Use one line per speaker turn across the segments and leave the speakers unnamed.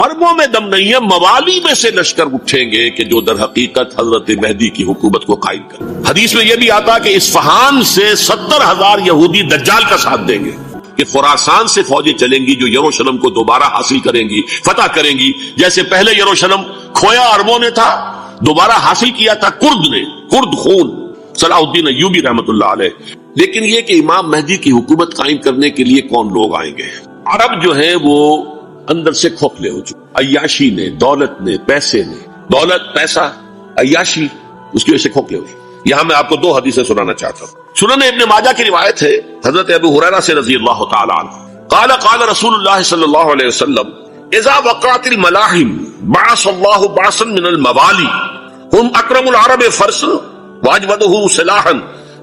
اربوں میں دم نہیں ہے، موالی میں سے لشکر اٹھیں گے کہ جو در حقیقت حضرت مہدی کی حکومت کو قائم کریں۔ حدیث میں یہ بھی آتا کہ اصفہان سے 70,000 یہودی دجال کا ساتھ دیں گے، کہ خراسان سے فوجیں چلیں گی جو یروشلم کو دوبارہ حاصل کریں گی، فتح کریں گی، جیسے پہلے یروشلم کھویا عربوں نے تھا، دوبارہ حاصل کیا تھا کرد نے، کرد خون صلاح الدین ایوبی رحمت اللہ علیہ۔ لیکن یہ کہ امام مہدی کی حکومت قائم کرنے کے لیے کون لوگ آئیں گے؟ عرب جو ہیں وہ اندر سے کھوکھلے ہو چکے، عیاشی نے، دولت نے، پیسے نے، دولت، پیسہ، عیاشی، اس کی وجہ سے کھوکھلے ہوئے۔ یہاں میں آپ کو 2 حدیثیں سنانا چاہتا ہوں۔ سنن ابن ماجہ کی روایت ہے حضرت ابو ہریرہ سے رضی اللہ تعالی عنہ قال قال رسول اللہ صلی اللہ علیہ وسلم اذا وقعت الملاحم بعث اللہ بعثا من الموالی هم اکرم العرب فرسا واجودہ سلاحا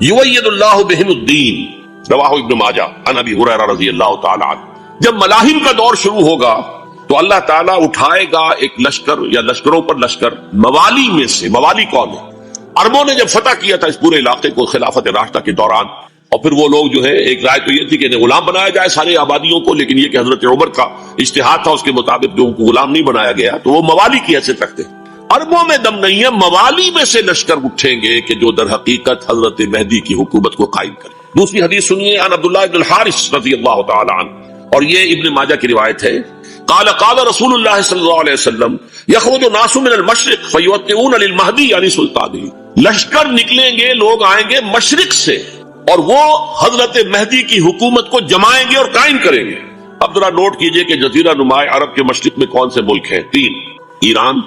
یؤید اللہ بہم الدین، رواہ ابن ماجہ عن ابی ہریرہ رضی اللہ تعالی عنہ۔ جب ملاحم کا دور شروع ہوگا تو اللہ تعالیٰ اٹھائے گا ایک لشکر یا لشکروں پر لشکر موالی میں سے۔ موالی کون ہے؟ عربوں نے جب فتح کیا تھا اس پورے علاقے کو خلافت راشدہ کے دوران، اور پھر وہ لوگ جو ہے، ایک رائے تو یہ تھی کہ انہیں غلام بنایا جائے سارے آبادیوں کو، لیکن یہ کہ حضرت عمر کا اجتہاد تھا، اس کے مطابق جو ان کو غلام نہیں بنایا گیا، تو وہ موالی کی حیثیت رکھتے۔ عربوں میں دم نہیں ہے، موالی میں سے لشکر اٹھیں گے کہ جو در حقیقت حضرت مہدی کی حکومت کو قائم کریں۔ دوسری حدیث سنیے عن عبداللہ بن الحارث رضی اللہ تعالی عنہ، اور یہ ابن ماجہ کی روایت ہے قال قال رسول اللہ صلی اللہ علیہ وسلم یخرج الناس من المشرق فیوطئون للمہدی علی سلطانہ، لشکر نکلیں گے، لوگ آئیں گے مشرق سے اور وہ حضرت مہدی کی حکومت کو جمائیں گے اور قائم کریں گے۔ اب ذرا نوٹ کیجئے کہ جزیرہ نما عرب کے مشرق میں کون سے ملک ہیں؟ 3، ایران،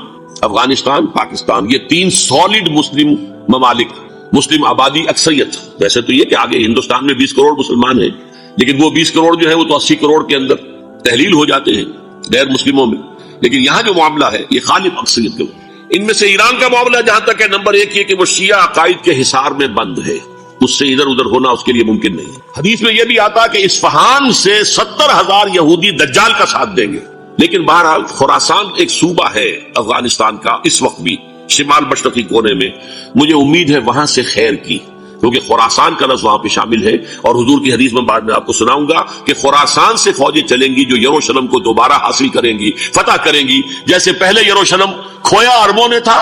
افغانستان، پاکستان، یہ 3 سالڈ مسلم ممالک، مسلم آبادی اکثریت۔ ویسے تو یہ کہ آگے ہندوستان میں 20 کروڑ مسلمان ہیں، لیکن وہ 20 کروڑ جو ہے وہ تو 80 کروڑ کے اندر تحلیل ہو جاتے ہیں غیر مسلموں میں، لیکن یہاں جو معاملہ ہے یہ غالب اکثریت کے۔ ان میں سے ایران کا معاملہ جہاں تک ہے نمبر 1 یہ کہ وہ شیعہ عقائد کے حصار میں بند ہے، اس سے ادھر ادھر ہونا اس کے لیے ممکن نہیں۔ حدیث میں یہ بھی آتا کہ اصفہان سے 70,000 یہودی دجال کا ساتھ دیں گے، لیکن بہرحال خراسان ایک صوبہ ہے افغانستان کا اس وقت بھی شمال مشرقی کونے میں، مجھے امید ہے وہاں سے خیر کی، کیونکہ خراسان کا لفظ وہاں پہ شامل ہے، اور حضور کی حدیث میں بعد میں آپ کو سناؤں گا کہ خراسان سے فوجیں چلیں گی جو یروشلم کو دوبارہ حاصل کریں گی، فتح کریں گی، جیسے پہلے یروشلم کھویا عربوں نے تھا،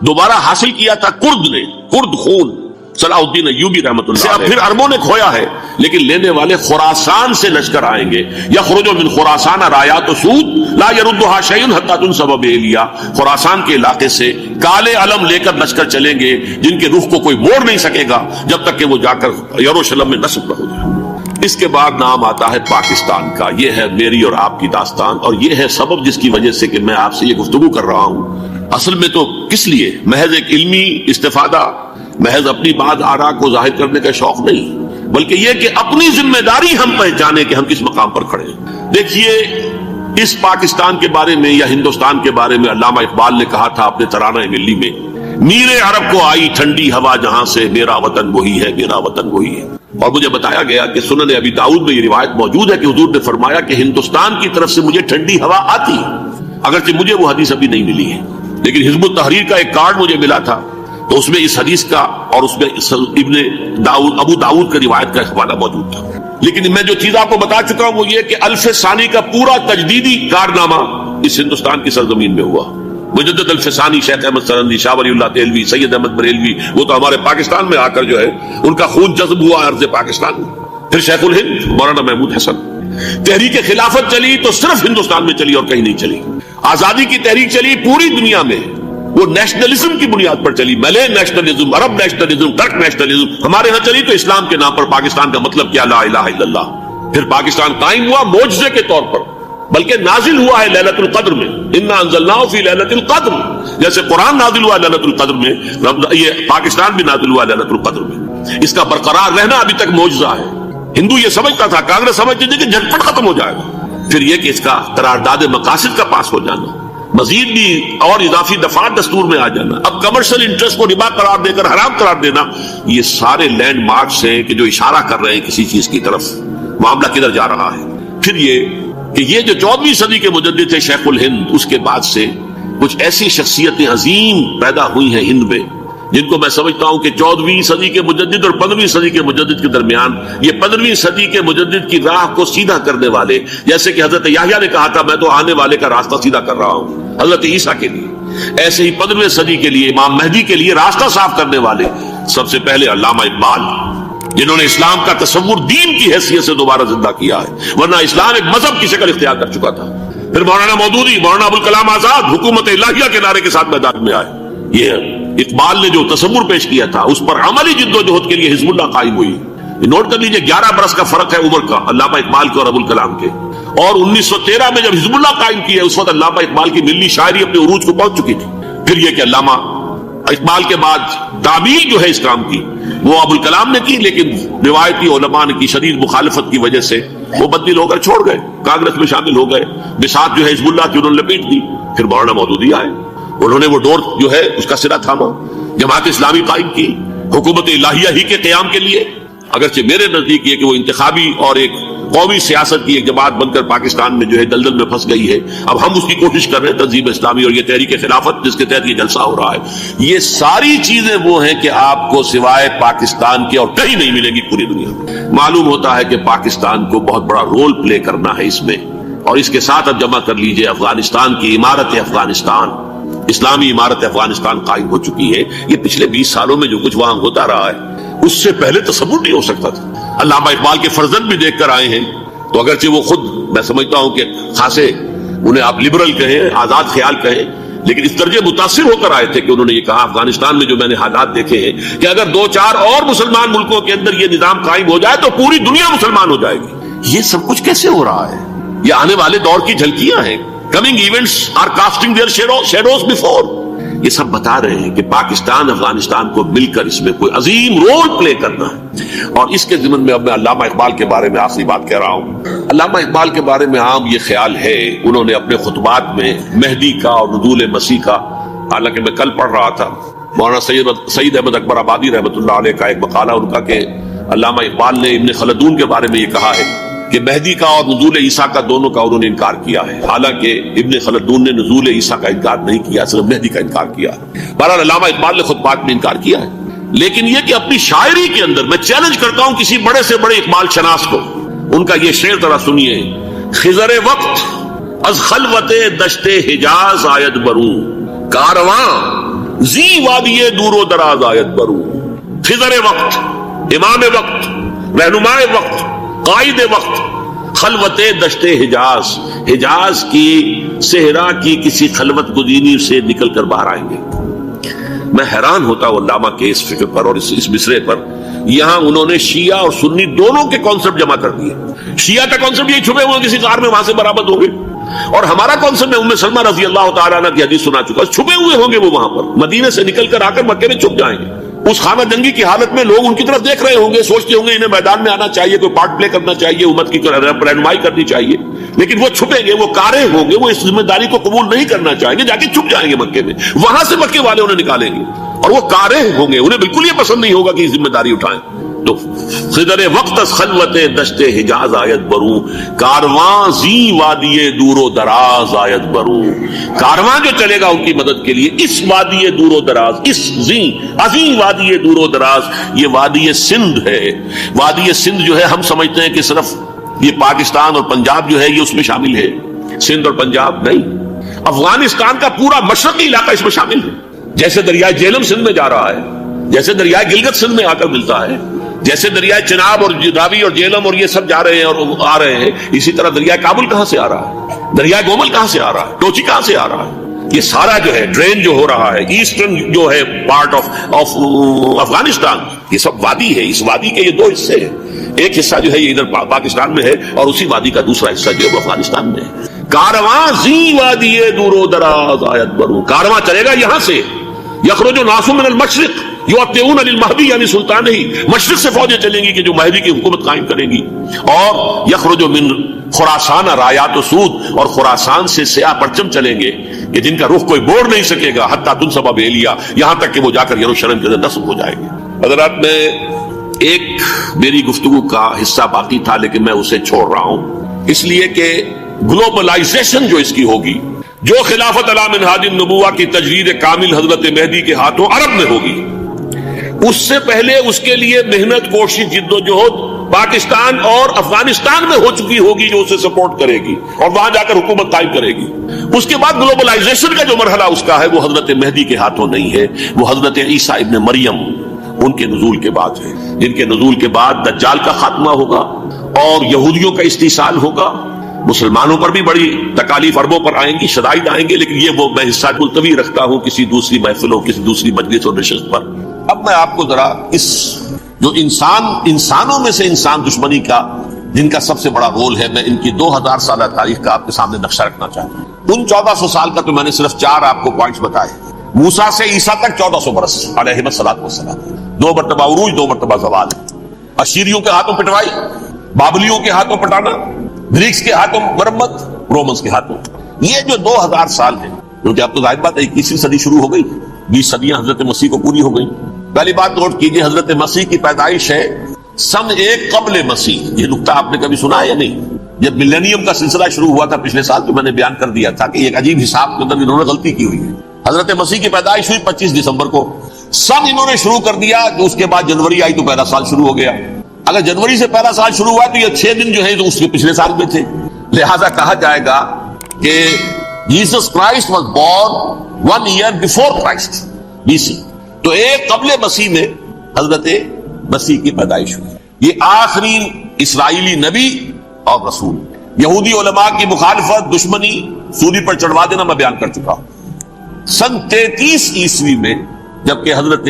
دوبارہ حاصل کیا تھا کرد نے، کرد خون صلاح الدین ایوبی رحمت اللہ علیہ۔ پھر عربوں نے کھویا ہے، لیکن لینے والے خراسان سے لشکر آئیں گے، یخرج من خراسان رایات سود لا یردها شیء حتی تنصب بإیلیا، خراسان کے علاقے سے کالے علم لے کر لشکر چلیں گے جن کے رخ کو کوئی موڑ نہیں سکے گا جب تک کہ وہ جا کر یروشلم میں نصب نہ ہو جائے۔ اس کے بعد نام آتا ہے پاکستان کا۔ یہ ہے میری اور آپ کی داستان، اور یہ ہے سبب جس کی وجہ سے کہ میں آپ سے یہ گفتگو کر رہا ہوں۔ اصل میں تو کس لیے؟ محض ایک علمی استفادہ، محض اپنی بات آراء کو ظاہر کرنے کا شوق نہیں، بلکہ یہ کہ اپنی ذمہ داری ہم پہچانے کہ ہم کس مقام پر کھڑے ہیں۔ دیکھیے اس پاکستان کے بارے میں یا ہندوستان کے بارے میں علامہ اقبال نے کہا تھا اپنے ترانہ ملی میں، میر عرب کو آئی ٹھنڈی ہوا جہاں سے، میرا وطن وہی ہے، میرا وطن وہی ہے۔ اور مجھے بتایا گیا کہ سنن ابی داؤد میں یہ روایت موجود ہے کہ حضور نے فرمایا کہ ہندوستان کی طرف سے مجھے ٹھنڈی ہوا آتی، اگرچہ مجھے وہ حدیث ابھی نہیں ملی ہے، لیکن حزب التحریر کا ایک کارڈ مجھے ملا تھا، تو اس میں اس حدیث کا اور اس میں ابن داؤد ابو داؤد کا روایت کا حوالہ موجود تھا۔ لیکن میں جو چیز آپ کو بتا چکا ہوں وہ یہ کہ الف ثانی کا پورا تجدیدی کارنامہ اس ہندوستان کی سرزمین میں ہوا۔ مجدد الف ثانی شیخ احمد سرندی، شاہ ولی اللہ دہلوی، سید احمد بریلوی، وہ تو ہمارے پاکستان میں آ کر جو ہے ان کا خون جذب ہوا ارض پاکستان میں۔ پھر شیخ الہند مولانا محمود حسن۔ تحریک خلافت چلی تو صرف ہندوستان میں چلی اور کہیں نہیں چلی۔ آزادی کی تحریک چلی پوری دنیا میں، وہ نیشنلزم کی بنیاد پر چلی، ملے نیشنلزم، عرب نیشنلزم، ترک نیشنلزم۔ ہمارے ہاں چلی تو اسلام کے نام پر، پاکستان کا مطلب کیا؟ لا الہ الا اللہ۔ پھر پاکستان قائم ہوا معجزے کے طور پر، بلکہ نازل ہوا ہے لیلۃ القدر میں، انا انزلناہ فی لیلۃ القدر، جیسے قرآن نازل ہوا لیلۃ القدر میں، یہ پاکستان بھی نازل ہوا لیلۃ القدر میں۔ اس کا برقرار رہنا ابھی تک معجزہ ہے۔ ہندو یہ سمجھتا تھا، کانگریس سمجھتی تھی کہ جھٹپٹ ختم ہو جائے گا۔ پھر یہ کہ اس کا قرارداد مقاصد کا پاس ہو جانا، مزید بھی اور اضافی دفعات دستور میں آ جانا، اب کمرشل انٹرسٹ کو ربا قرار دے کر حرام قرار دینا، یہ سارے لینڈ مارکس ہیں کہ جو اشارہ کر رہے ہیں کسی چیز کی طرف، معاملہ کدھر جا رہا ہے۔ پھر یہ کہ یہ جو 14ویں صدی کے مجدد تھے شیخ الہند، اس کے بعد سے کچھ ایسی شخصیتیں عظیم پیدا ہوئی ہیں ہند میں جن کو میں سمجھتا ہوں کہ 14ویں صدی کے مجدد اور 15ویں صدی کے مجدد کے درمیان یہ 15ویں صدی کے مجدد کی راہ کو سیدھا کرنے والے، جیسے کہ حضرت یحییٰ نے کہا تھا میں تو آنے والے کا راستہ سیدھا کر رہا ہوں حضرت عیسیٰ کے لیے، ایسے ہی 15ویں صدی کے لیے امام مہدی کے لیے راستہ صاف کرنے والے سب سے پہلے علامہ اقبال، جنہوں نے اسلام کا تصور دین کی حیثیت سے دوبارہ زندہ کیا ہے، ورنہ اسلام ایک مذہب کی شکل اختیار کر چکا تھا۔ پھر مولانا مودودی، مولانا ابوالکلام آزاد حکومت الہیہ کے نعرے کے ساتھ میدان میں آئے۔ یہ اقبال نے جو تصور پیش کیا تھا اس پر عملی جدوجہد کے لیے حزب اللہ قائم ہوئی۔ نوٹ کر لیجئے 11 برس کا فرق ہے عمر کا علامہ اقبال کے اور ابوالکلام کے، اور 1913 میں جب حزب اللہ قائم کیا اس وقت علامہ اقبال کی ملی شاعری اپنے عروج کو پہنچ چکی تھی۔ پھر یہ کہ علامہ اقبال کے بعد تعبیر جو ہے اس کام کی وہ ابوالکلام نے کی، لیکن روایتی علماء نے کی شدید مخالفت کی وجہ سے وہ بدل ہو کر چھوڑ گئے، کانگریس میں شامل ہو گئے، بساط جو ہے حزب اللہ کی انہوں نے لپیٹ دی۔ پھر مولانا مودودی آئے، انہوں نے وہ ڈور جو ہے اس کا سرا تھاما، جماعت اسلامی قائم کی حکومت الہیہ ہی کے قیام کے لیے، اگرچہ میرے نزدیک یہ کہ وہ انتخابی اور ایک قومی سیاست کی ایک جماعت بن کر پاکستان میں جو ہے دلدل میں پھنس گئی ہے۔ اب ہم اس کی کوشش کر رہے ہیں، تنظیم اسلامی اور یہ تحریک خلافت جس کے تحت یہ جلسہ ہو رہا ہے، یہ ساری چیزیں وہ ہیں کہ آپ کو سوائے پاکستان کے اور کہیں نہیں ملیں گی پوری دنیا میں۔ معلوم ہوتا ہے کہ پاکستان کو بہت بڑا رول پلے کرنا ہے اس میں، اور اس کے ساتھ اب جمع کر لیجئے افغانستان کی عمارت افغانستان، اسلامی عمارت افغانستان قائم ہو چکی ہے۔ یہ پچھلے 20 سالوں میں جو کچھ وہاں ہوتا رہا ہے اس سے پہلے تصور نہیں ہو سکتا تھا۔ علامہ اقبال کے فرزند بھی دیکھ کر آئے ہیں، تو اگرچہ وہ خود میں سمجھتا ہوں کہ خاصے انہیں آپ لبرل کہیں، آزاد خیال کہیں، لیکن اس درجے متاثر ہو کر آئے تھے کہ انہوں نے یہ کہا افغانستان میں جو میں نے حالات دیکھے ہیں کہ اگر 2-4 اور مسلمان ملکوں کے اندر یہ نظام قائم ہو جائے تو پوری دنیا مسلمان ہو جائے گی۔ یہ سب کچھ کیسے ہو رہا ہے؟ یہ آنے والے دور کی جھلکیاں ہیں۔ Coming events are casting their shadows before. یہ سب بتا رہے ہیں کہ پاکستان افغانستان کو مل کر اس میں کوئی عظیم رول پلے کرنا ہے، اور اس کے ضمن میں اب میں علامہ اقبال کے بارے میں آخری بات کہہ رہا ہوں۔ علامہ اقبال کے بارے میں عام یہ خیال ہے، انہوں نے اپنے خطبات میں مہدی کا اور نزول مسیح کا، حالانکہ میں کل پڑھ رہا تھا مولانا سعید احمد اکبر آبادی رحمۃ اللہ علیہ کا ایک مقالہ ان کا کہ علامہ اقبال نے ابن خلدون کے بارے میں یہ کہا ہے کہ مہدی کا اور نزول عیسیٰ کا دونوں کا انہوں نے انکار کیا ہے، حالانکہ ابن خلدون نے نزول عیسیٰ کا انکار نہیں کیا، صرف مہدی کا انکار کیا۔ بہرحال علامہ اقبال نے خطبات میں انکار کیا ہے، لیکن یہ کہ اپنی شاعری کے اندر میں چیلنج کرتا ہوں کسی بڑے سے بڑے اقبال شناس کو، ان کا یہ شعر ذرا سنیے۔ خضر وقت از خلوت دشت حجاز آید برو، کارواں زی وادی دور و دراز آید برو۔ خضر وقت، امام وقت، رہنمائے وقت، قائد وقت، خلوت دشت حجاز، حجاز کی صحرا کی کسی خلوت گزینی سے نکل کر باہر آئیں گے۔ میں حیران ہوتا ہوں علامہ کے اس فکر پر اور اس مصرے پر۔ یہاں انہوں نے شیعہ اور سنی دونوں کے کانسیپٹ جمع کر دیے۔ شیعہ کا کانسیپٹ یہی چھپے ہوئے کسی غار میں وہاں سے برآمد ہوں گے، اور ہمارا کانسیپٹ میں ام سلمہ رضی اللہ تعالیٰ عنہ کی حدیث سنا چکا، چھپے ہوئے ہوں گے وہ وہاں پر، مدینے سے نکل کر آ کر مکے میں چھپ جائیں گے۔ اس خانہ جنگی کی حالت میں لوگ ان کی طرف دیکھ رہے ہوں گے، سوچتے ہوں گے انہیں میدان میں آنا چاہیے، کوئی پارٹ پلے کرنا چاہیے، امت کی رہنمائی کرنی چاہیے، لیکن وہ چھپیں گے، وہ کارے ہوں گے، وہ اس ذمہ داری کو قبول نہیں کرنا چاہیں گے، جا کے چھپ جائیں گے مکے میں، وہاں سے مکے والے انہیں نکالیں گے، اور وہ کارے ہوں گے، انہیں بالکل یہ پسند نہیں ہوگا کہ یہ ذمہ داری اٹھائیں۔ تو خضر وقت از خلوت دشت حجاز آیت برو، کارواں زی وادی دور و دراز آیت برو۔ کارواں جو چلے گا ان کی مدد کے لیے اس وادی دور و دراز، اس زی عظیم وادی دور و دراز، یہ وادی سندھ ہے۔ وادی سندھ جو ہے ہم سمجھتے ہیں کہ صرف یہ پاکستان اور پنجاب جو ہے یہ اس میں شامل ہے، سندھ اور پنجاب نہیں، افغانستان کا پورا مشرقی علاقہ اس میں شامل ہے۔ جیسے دریائے جہلم سندھ میں جا رہا ہے، جیسے دریائے گلگت سندھ میں آ کر ملتا ہے، جیسے دریائے چناب اور راوی اور جہلم اور یہ سب جا رہے ہیں اور آ رہے ہیں، اسی طرح دریائے کابل کہاں سے آ رہا ہے، دریائے گومل کہاں سے آ رہا ہے، ٹوچی کہاں سے آ رہا ہے، یہ سارا جو ہے ڈرین جو ہو رہا ہے، ایسٹرن جو ہے پارٹ آف افغانستان، یہ سب وادی ہے۔ اس وادی کے یہ دو حصے ہیں، ایک حصہ جو ہے یہ ادھر پاکستان میں ہے اور اسی وادی کا دوسرا حصہ جو ہے وہ افغانستان میں ہے۔ کارواں زی وادی دور و دراز آیت برو، کارواں چلے گا یہاں سے، یخرج الناس من المشرق یؤتون للمہدی، یعنی سلطان ہی مشرق سے فوجیں چلیں گی کہ جو مہدی کی حکومت قائم کریں گی، اور یخرج من خراسان رایات و سود، اور خراسان سے سیاہ پرچم چلیں گے کہ جن کا رخ کوئی موڑ نہیں سکے گا، حتیٰ تنصب بیلیا، یہاں تک کہ وہ جا کر یروشلم کے اندر نصب ہو جائیں گے۔ حضرات، میں ایک میری گفتگو کا حصہ باقی تھا لیکن میں اسے چھوڑ رہا ہوں، اس لیے کہ گلوبلائزیشن جو اس کی ہوگی، جو خلافت علی منہاج النبوہ کی تجرید کامل حضرت مہدی کے ہاتھوں عرب میں ہوگی، اس سے پہلے اس کے لیے محنت، کوشش، جد و جہد پاکستان اور افغانستان میں ہو چکی ہوگی جو اسے سپورٹ کرے گی اور وہاں جا کر حکومت قائم کرے گی۔ اس کے بعد گلوبلائزیشن کا جو مرحلہ اس کا ہے وہ حضرت مہدی کے ہاتھوں نہیں ہے، وہ حضرت عیسیٰ ابن مریم ان کے نزول کے بعد ہے، جن کے نزول کے بعد دجال کا خاتمہ ہوگا اور یہودیوں کا استحصال ہوگا۔ مسلمانوں پر بھی بڑی تکالیف اربوں پر آئیں گی، شدائد آئیں گے، لیکن یہ وہ میں حصہ ملتوی رکھتا ہوں کسی دوسری محفل اور کسی دوسری مجلس اور نشست پر۔ اب میں آپ کو ذرا اس جو انسانوں میں سے انسان دشمنی کا جن کا سب سے بڑا رول ہے، میں ان کی 2000 سالہ تاریخ کا آپ کے سامنے نقشہ رکھنا چاہتا ہوں۔ ان 1400 سال کا تو میں نے صرف 4 آپ کو پوائنٹس بتائے۔ موسیٰ سے عیسیٰ تک 1400 برس علیہ الصلوۃ والسلام، 2 مرتبہ عروج، 2 مرتبہ زوال، اشیریوں کے ہاتھوں پٹوائی، بابلیوں کے ہاتھوں پٹانا، گریکس کے ہاتھوں مرمت، رومنس کے ہاتھوں۔ یہ جو 2000 سال ہے، کیونکہ اب تو ظاہر بات ہے 21ویں صدی شروع ہو گئی، 20 صدیاں حضرت مسیح کو پوری ہو گئی۔ پہلی بات نوٹ کیجئے، حضرت مسیح کی پیدائش ہے سن 1 قبل مسیح۔ یہ نقطہ آپ نے کبھی سنا ہے یا نہیں؟ جب ملینیم کا سلسلہ شروع ہوا تھا پچھلے سال تو میں نے بیان کر دیا تھا کہ ایک عجیب حساب کے اندر انہوں نے غلطی کی ہوئی ہے۔ حضرت مسیح کی پیدائش ہوئی 25 دسمبر کو، سن انہوں نے شروع کر دیا کہ اس کے بعد جنوری آئی تو پہلا سال شروع ہو گیا۔ اگر جنوری سے پہلا سال شروع ہوا تو یہ 6 دن جو ہے تو اس کے پچھلے سال میں تھے، لہذا کہا جائے گا کہ Jesus Christ was born 1 year before Christ BC۔ تو 1 قبل مسیح میں حضرت مسیح کی پیدائش ہوئی۔ یہ آخری اسرائیلی نبی اور رسول۔ یہودی علماء کی مخالفت، دشمنی، سولی پر چڑھوا دینا میں بیان کر چکا ہوں۔ سن 33 عیسوی میں جبکہ حضرت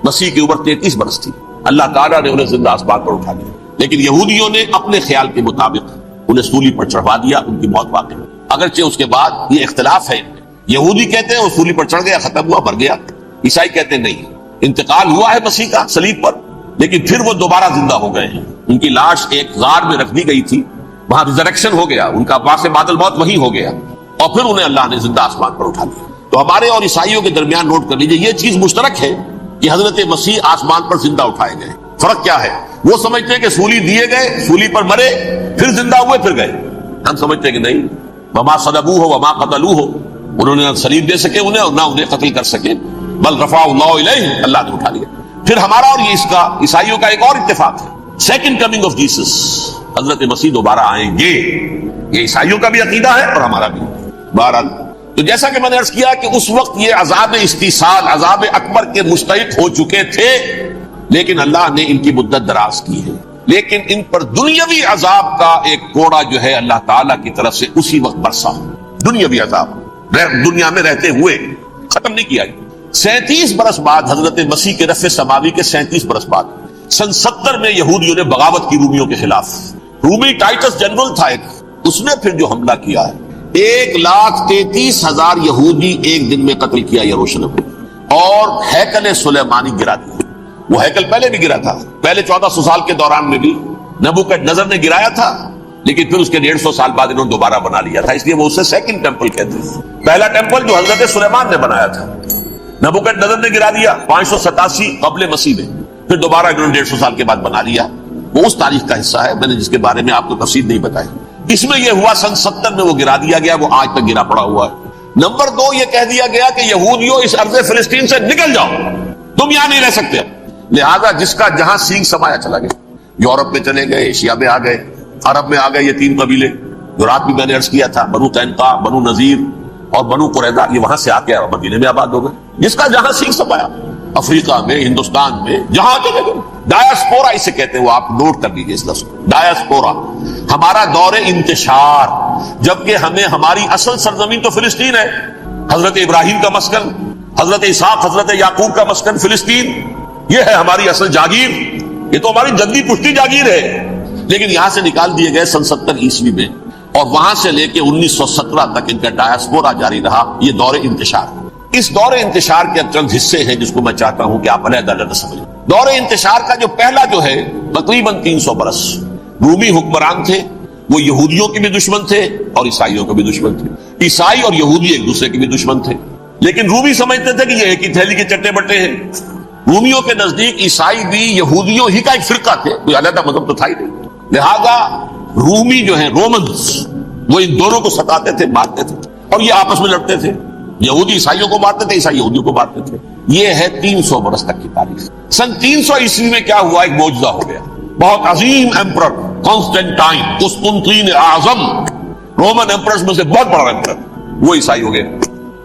مسیح کی عمر 33 برس تھی، اللہ تعالیٰ نے انہیں زندہ آسمان پر اٹھا دیا، لیکن یہودیوں نے اپنے خیال کے مطابق انہیں سولی پر چڑھوا دیا، ان کی موت واقع ہوئی۔ اگرچہ اس کے بعد یہ اختلاف ہے، یہودی کہتے ہیں وہ سولی پر چڑھ گیا، ختم ہوا، مر گیا، عیسائی کہتے ہیں نہیں، انتقال ہوا ہے مسیح کا صلیب پر، لیکن پھر وہ دوبارہ زندہ ہو گئے ہیں۔ ان کی لاش ایک غار میں رکھ دی گئی تھی، وہاں ریزریکشن ہو گیا، ان کا باعث بعد الموت وہی ہو گیا، اور پھر انہیں اللہ نے زندہ آسمان پر اٹھا دیا۔ تو ہمارے اور عیسائیوں کے درمیان نوٹ کر لیجئے، یہ چیز مشترک ہے کہ حضرت مسیح آسمان پر زندہ اٹھائے گئے۔ فرق کیا ہے؟ وہ سمجھتے ہیں کہ سولی دیے گئے، سولی پر مرے، پھر زندہ ہوئے، پھر گئے۔ ہم سمجھتے ہیں کہ نہیں، وما صلبوہ وما قتلوہ، انہوں نے نہ صلیب دے سکے انہیں اور نہ انہیں قتل کر سکے، بل رفعہ اللہ الیہ، اللہ نے اٹھا لیا۔ پھر ہمارا اور یہ اس کا عیسائیوں کا ایک اور اتفاق ہے، سیکنڈ کمنگ آف جیسس، حضرت مسیح دوبارہ آئیں گے، یہ عیسائیوں کا بھی عقیدہ ہے اور ہمارا بھی۔ بہرحال تو جیسا کہ میں نے عرض کیا کہ اس وقت یہ عذاب استیصال، عذاب اکبر کے مستحق ہو چکے تھے، لیکن اللہ نے ان کی مدت دراز کی ہے، لیکن ان پر دنیاوی عذاب کا ایک کوڑا جو ہے اللہ تعالیٰ کی طرف سے اسی وقت برسا، دنیاوی عذاب دنیا میں رہتے ہوئے ختم نہیں کیا گیا۔ 37 برس بعد حضرت مسیح کے رفع سماوی کے 37 برس بعد سن 70 میں یہودیوں نے بغاوت کی رومیوں کے خلاف۔ رومی ٹائٹس جنرل تھا ایک، اس نے پھر جو حملہ کیا ہے، 1,33,000 یہودی ایک دن میں قتل کیا یروشلم میں، اور ہیکل سلیمانی گرا دیا۔ وہ ہیکل پہلے بھی گرا تھا، پہلے 1400 سال کے دوران میں بھی نبوکدنضر نے گرایا تھا، لیکن پھر اس کے 150 سال بعد انہوں نے دوبارہ بنا لیا تھا، اس لیے وہ اسے سیکنڈ ٹیمپل کہتے ہیں۔ پہلا ٹیمپل جو حضرت سلیمان نے بنایا تھا، نبوکدنضر نے گرا دیا 587 قبل مسیح میں، پھر دوبارہ انہوں نے 150 سال کے بعد بنا لیا۔ وہ اس تاریخ کا حصہ ہے، میں نے جس کے بارے میں آپ کو تفصیل نہیں بتائی۔ اس میں یہ ہوا سن 70 میں وہ گرا دیا گیا، وہ آج تک گرا پڑا ہوا ہے۔ نمبر 2 یہ کہہ دیا گیا کہ یہودیوں اس ارض فلسطین سے نکل جاؤ، تم یہاں نہیں رہ سکتے۔ لہذا جس کا جہاں سینگ سمایا چلا گیا، یورپ میں چلے گئے، ایشیا میں آ گئے، عرب میں آ گئے، یہ 3 قبیلے جو رات بھی میں نے عرض کیا تھا، بنو قینقاع، بنو نذیر اور بنو قریظہ، یہ وہاں سے آ کے مدینے میں آباد ہو گئے، جس کا جہاں سینگ سمایا، افریقہ میں، ہندوستان میں، جہاں چلے گئے۔ ڈایاسپورا اسے کہتے ہیں، وہ آپ نوٹ کر لیجیے اس لفظ کو، ڈایاسپورا، ہمارا دور انتشار، جبکہ ہمیں ہماری اصل سرزمین تو فلسطین ہے، حضرت ابراہیم کا مسکن، حضرت اسحاق، حضرت یعقوب کا مسکن فلسطین، یہ ہے ہماری اصل جاگیر، یہ تو ہماری جدی پشتی جاگیر ہے، لیکن یہاں سے نکال دیے گئے سن 70 عیسوی میں، اور وہاں سے لے کے 1917 تک ان کا ڈایاسپورا جاری رہا، یہ دور انتشار۔ اس دور انتشار کے چند حصے ہیں جس کو میں چاہتا ہوں کہ آپ علیحدہ سمجھیں۔ دور انتشار کا جو پہلا جو ہے تقریباً 300 برس، رومی حکمران تھے، وہ یہودیوں کے بھی دشمن تھے اور عیسائیوں کے بھی دشمن تھے، عیسائی اور یہودی ایک دوسرے کے بھی دشمن تھے، لیکن رومی سمجھتے تھے کہ یہ ایک ہی تھیلی کے چٹے بٹے ہیں۔ رومیوں کے نزدیک عیسائی بھی یہودیوں ہی کا ایک فرقہ تھے، کوئی علیحدہ مذہب تو تھا ہی نہیں، لہذا رومی جو ہیں رومنز، وہ ان دونوں کو ستاتے تھے، مارتے تھے، اور یہ آپس میں لڑتے تھے۔ یہودی عیسائیوں کو مارتے تھے، عیسائی یہودیوں کو مارتے تھے. یہ ہے 300 برس تک کی تاریخ. سن 300 عیسوی میں کیا ہوا؟ ایک معجزہ ہو گیا. بہت عظیم ایمپرر کانسٹینٹائن، قسطنطین اعظم، رومن ایمپررز میں سے بہت بڑا ایمپرر، وہ عیسائی ہو گئے.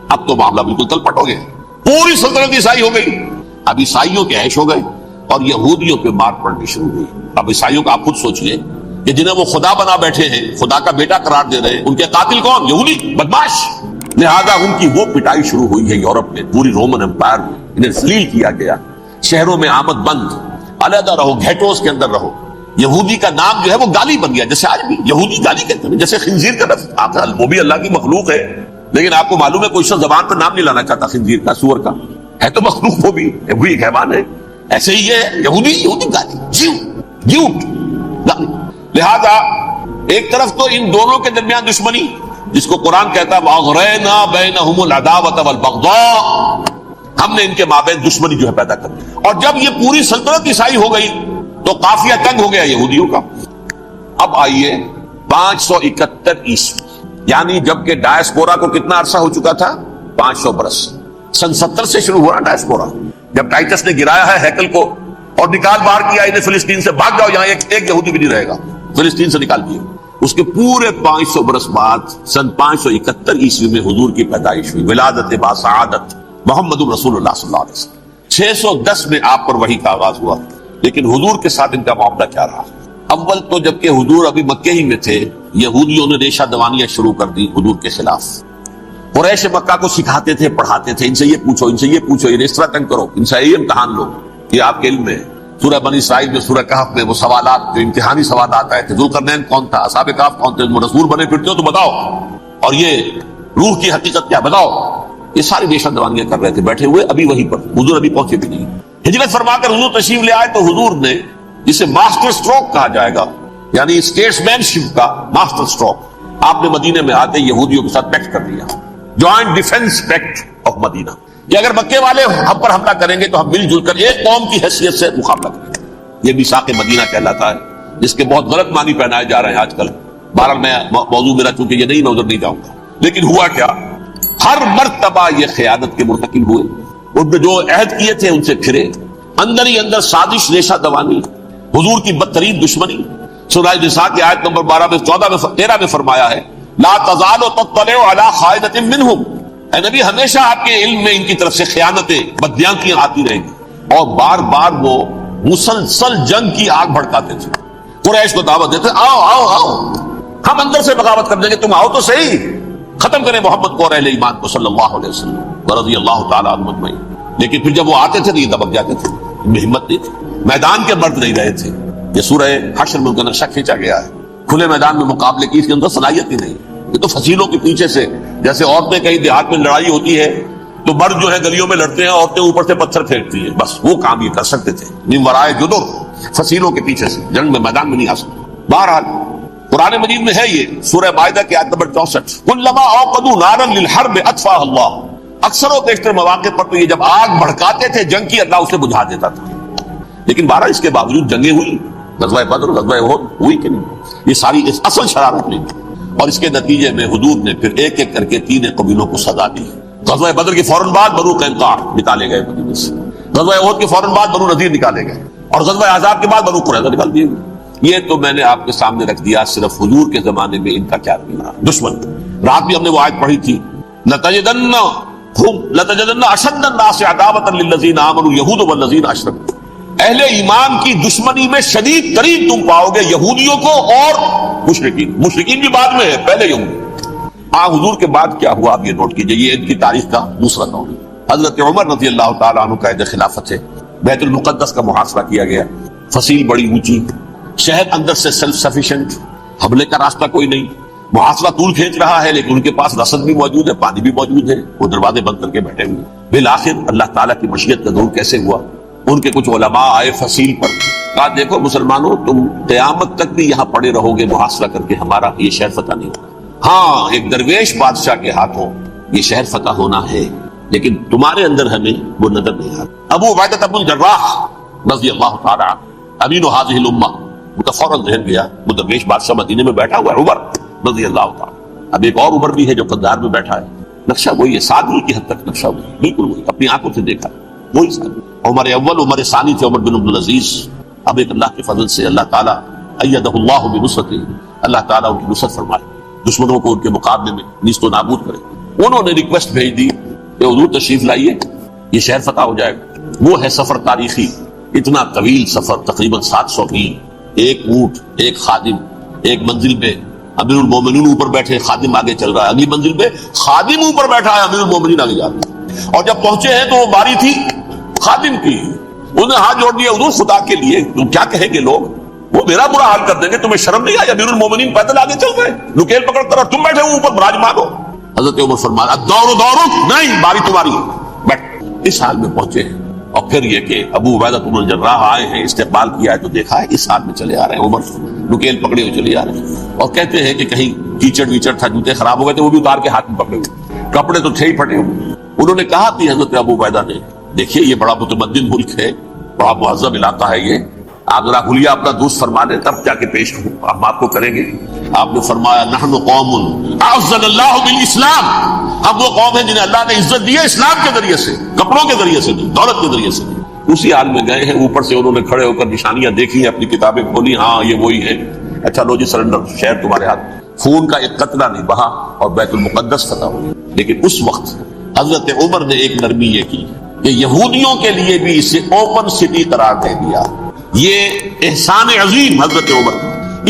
اب تو معاملہ بالکل تلپٹ ہو گیا، پوری سلطنت عیسائی ہو گئی. اب عیسائیوں کے عیش ہو گئے اور یہودیوں پہ مار پڑنی شروع ہوئی. اب عیسائیوں کا آپ خود سوچئے کہ جنہیں وہ خدا بنا بیٹھے ہیں، خدا کا بیٹا قرار دے رہے ہیں، ان کے قاتل کون؟ یہودی بدماش. لہذا ان کی وہ پٹائی شروع ہوئی ہے یورپ میں، پوری رومن امپائر میں انہیں ذلیل کیا گیا. شہروں میں آمد بند، علیحدہ رہو، گھیٹوز کے اندر رہو. یہودی کا نام جو ہے وہ گالی بن گیا. جیسے آج بھی یہودی گالی کہتے ہیں، جیسے خنزیر کا لفظ، آپ وہ بھی اللہ کی مخلوق ہے، لیکن آپ کو معلوم ہے کوئی شخص زبان پہ نام نہیں لانا چاہتا خنزیر کا، سور کا. ہے تو مخلوق، وہ بھی ایک حیوان ہے. ایسے ہی ہے یہودی گالی، جھوٹ گالی. لہذا ایک طرف تو ان دونوں کے درمیان دشمنی، جس کو قرآن کہتا ہے وَأَغْرَيْنَا بَيْنَهُمُ الْعَدَاوَةَ وَالْبَغْضَاءَ، ہم نے ان کے مابین دشمنی جو ہے پیدا کر دی. اور جب یہ پوری سلطنت عیسائی ہو گئی تو قافیہ تنگ ہو گیا یہودیوں کا. اب آئیے 571 عیسوی، یعنی جبکہ ڈائسپورا کو کتنا عرصہ ہو چکا تھا؟ 500 برس. سن 70 سے شروع ہوا ڈائسپورا، جب ٹائٹس نے گرایا ہے ہیکل کو اور نکال باہر کیا انہیں فلسطین سے، بھاگ جاؤ، یہاں ایک یہودی بھی نہیں رہے گا، فلسطین سے نکال دیا. اس کے پورے 500 برس بعد سن 571 عیسوی میں حضور کی پیدائش ہوئی. ولادت با سعادت محمد رسول اللہ صلی اللہ علیہ وسلم. 610 میں آپ پر وحی کا آغاز ہوا. لیکن حضور کے ساتھ ان کا معاملہ کیا رہا؟ اول تو جبکہ حضور ابھی مکے ہی میں تھے، یہودیوں نے ریشہ دوانیاں شروع کر دی حضور کے خلاف. قریش مکہ کو سکھاتے تھے، پڑھاتے تھے، ان سے یہ پوچھو، ان سے یہ پوچھو، انہیں اس طرح تنگ کرو، ان سے یہ امتحان لو. یہ آپ کے علم میں سورہ بنی اسرائیل میں، سورہ کہف میں وہ سوالات جو امتحانی سوالات آئے تھے، ذوالقرنین کون تھا، اصحاب کہف کون تھے، تم رسول بنے پھرتے ہو تو بتاؤ، اور یہ روح کی حقیقت کیا بتاؤ. یہ ساری ریشہ دوانیاں کر رہے تھے بیٹھے ہوئے. ابھی وہیں پر حضور ابھی پہنچے بھی نہیں. ہجرت فرما کر حضور تشریف لے آئے تو حضور نے جسے ماسٹر سٹروک کہا جائے گا، یعنی اسٹیٹسمین شپ کا ماسٹر سٹروک، آپ نے مدینے میں آتے یہودیوں کے ساتھ پیکٹ کر دیا، جوائنٹ ڈیفنس پیکٹ آف مدینہ، کہ اگر مکے والے ہم پر حملہ کریں گے تو ہم مل جل کر ایک قوم کی حیثیت سے مقابلہ کریں گے. یہ میثاق مدینہ کہلاتا ہے، جس کے بہت غلط معنی پہنائے جا رہے ہیں آج کل. بہرحال میں موضوع میرا چونکہ یہ نہیں، میں ادھر نہیں جاؤں گا. لیکن ہوا کیا؟ ہر مرتبہ یہ خیانت کے مرتکب ہوئے، ان نے جو عہد کیے تھے ان سے پھرے. اندر ہی اندر سازش، ریشہ دوانی، حضور کی بدترین دشمنی. سورہ نساء کی آیت نمبر 12 میں 14 میں 13 میں فرمایا ہے لا تزال تطلع علی خائنۃ منہم، اے نبی ہمیشہ آپ کے علم میں ان کی طرف سے خیانتیں، بدیانتیاں آتی رہیں گی. اور بار بار وہ مسلسل جنگ کی آگ بھڑکاتے تھے. قریش کو دعوت دیتے، آؤ آؤ آؤ، ہم اندر سے بغاوت کر دیں گے، تم آؤ تو صحیح، ختم کریں محمد کو اور اہل ایمان کو صلی اللہ علیہ وسلم رضی اللہ تعالیٰ عنہ اجمعین. لیکن پھر جب وہ آتے تھے تو یہ دبک جاتے تھے، ان میں ہمت نہیں تھی، میدان کے مرد نہیں رہے تھے. یہ سورہ حشر میں ان کا نقشہ کھینچا گیا ہے. کھلے میدان میں مقابلے کی اس کے اندر صلاحیت ہی نہیں. یہ تو فصیلوں کے پیچھے سے، جیسے عورتیں کہیں دیہات میں لڑائی ہوتی ہے تو مرد جو ہے گلیوں میں لڑتے ہیں، عورتیں اوپر سے پتھر پھینکتی ہیں، بس وہ کام یہ کر سکتے تھے. من ورائے جدر، فصیلوں کے پیچھے سے جنگ میں میدان میں نہیں آ سکتے. بہرحال قرآن مجید میں ہے یہ سورہ مائدہ کی آیت نمبر 64، کلما اوقدوا نارا للحرب اطفاها اللہ. اکثر و بیشتر مواقع پر تو یہ جب آگ بھڑکاتے تھے جنگ کی، اللہ اسے بجھا دیتا تھا. لیکن بہرحال اس کے باوجود جنگیں ہوئی، غزوہ بدر، غزوہ احد ہوئی کہ نہیں؟ یہ ساری اس اصل شرارت نہیں تھی. اور اس کے نتیجے میں حضور نے پھر ایک ایک کر کے 3 قبیلوں کو سزا دی. غزوہ بدر کے فوراً بعد بنو قینقاع نکالے گئے مدینے سے، غزوہ احد کے فوراً بعد بنو نذیر نکالے گئے، اور غزوہ احزاب کے بعد بنو قریظہ نکال دیے گئے. یہ تو میں نے آپ کے سامنے رکھ دیا صرف حضور کے زمانے میں ان کا کیا رہا. دشمن رات بھی ہم نے وہ آیت پڑھی تھی، لَتَجِدَنَّ أَشَدَّ النَّاسِ عَدَاوَةً لِلَّذِينَ آمَنُوا الْيَهُودُ وَالَّذِينَ أَشْرَكُوا. اہل ایمان کی دشمنی میں شدید ترین تم پاؤ گے یہودیوں کو اور مشرکین بھی بعد میں ہے، پہلے یہودی. حضور کے بعد کیا ہوا آپ یہ نوٹ کیجئے. یہ ان کی تاریخ کا دوسرا دور. حضرت عمر رضی اللہ تعالیٰ عنہ قائد خلافت ہے. بیت المقدس کا محاصرہ کیا گیا، فصیل بڑی اونچی، شہر اندر سے سیلف سفیشینٹ، حملے کا راستہ کوئی نہیں. محاصرہ طول کھینچ رہا ہے لیکن ان کے پاس رسد بھی موجود ہے، پانی بھی موجود ہے، وہ دروازے بند کر کے بیٹھے ہوئے. بالآخر اللہ تعالیٰ کی مشیت کا ظہور کیسے ہوا؟ ان کے کچھ علماء آئے فصیل پر، کہا دیکھو مسلمانوں، تم قیامت تک بھی یہاں پڑے رہو گے محاصرہ کر کے، ہمارا یہ شہر فتح نہیں ہوگا. ہاں ایک درویش بادشاہ کے ہاتھوں یہ شہر فتح ہونا ہے، لیکن تمہارے اندر ہمیں وہ نظر نہیں آتا. ابو عبیدہ بن الجراح رضی اللہ تعالیٰ امین هذه الامہ، ان کا فوراً ذہن گیا وہ درویش بادشاہ مدینے میں بیٹھا ہوا ہے عمر رضی اللہ تعالیٰ. اب ایک اور عمر بھی ہے جو قندھار میں بیٹھا ہے، نقشہ وہی ہے، سادگی کی حد تک نقشہ وہی، بالکل وہی، اپنی آنکھوں سے دیکھا وہی سادگی۔ عمر اول عمر ثانی تھے عمر بن عبدالعزیز، اب ایک اللہ کے فضل سے اللہ تعالیٰ ایدہ اللہ بنصرتہ، اللہ تعالیٰ ان کی نصرت فرمائے، دشمنوں کو ان کے مقابلے میں نیست و نابود کرے۔ انہوں نے ریکویسٹ بھیج دی کہ حضور تشریف لائیے، یہ شہر فتح ہو جائے گا۔ وہ ہے سفر تاریخی، اتنا طویل سفر، تقریباً 700 میل، ایک اونٹ، ایک خادم، ایک منزل پہ امیر المومنین اوپر بیٹھے، خادم آگے چل رہا ہے، اگلی منزل پہ خادم اوپر بیٹھا ہے، امیر المومنین آگے جا رہا ہے۔ اور جب پہنچے ہیں تو وہ باری تھی خادم کی، انہوں نے ہاتھ جوڑ دیا، حضور خدا کے لیے تم کیا کہیں گے لوگ، وہ میرا برا حال کر دیں گے، تمہیں شرم نہیں آئی؟ امیر المومنین پیدل آگے چل رہے، نکیل پکڑ کر، اور تم بیٹھے ہو اوپر براجمان ہو۔ حضرت عمر فرمایا دورو دورو، نہیں، باری تمہاری، بیٹھ۔ اس حال میں پہنچے ہیں، اور پھر یہ کہ ابو عبیدہ بن الجراح آئے ہیں، استقبال کیا ہے تو دیکھا ہے اس حال میں چلے آ رہے ہیں، عمر نکیل پکڑے ہوئے چلے آ رہے ہیں، اور کہتے ہیں کہ کہیں کیچڑ ویچڑ تھا، جوتے خراب ہو گئے تھے، وہ بھی اتار کے ہاتھ میں پکڑے ہوئے، کپڑے تو تھے ہی پھٹے ہوئے۔ انہوں نے کہا کہ حضرت ابو عبیدہ نے، دیکھیے یہ بڑا متمدن ملک ہے، بڑا مہذب علاقہ ہے یہ، آپ ذرا حلیہ اپنا دوست فرما لیں تب جا کے پیش ہم آپ کو کریں گے۔ آپ نے فرمایا نحن قوم اعزنا اللہ بالاسلام، ہم وہ قوم ہیں جنہیں اللہ نے عزت دی ہے اسلام کے ذریعے سے، کپڑوں کے ذریعے سے نہیں، دولت کے ذریعے سے نہیں۔ اسی حال میں گئے ہیں، اوپر سے انہوں نے کھڑے ہو کر نشانیاں دیکھی ہیں، اپنی کتابیں کھولی، ہاں یہ وہی ہے، اچھا لو جی سرنڈر، شہر تمہارے ہاتھ۔ خون کا ایک قطرہ نہیں بہا اور بیت المقدس فتح ہو گیا۔ لیکن اس وقت حضرت عمر نے ایک نرمی یہ کی کہ یہودیوں کے لیے بھی اسے اوپن سٹی قرار دے دیا۔ یہ احسان عظیم حضرت عمر،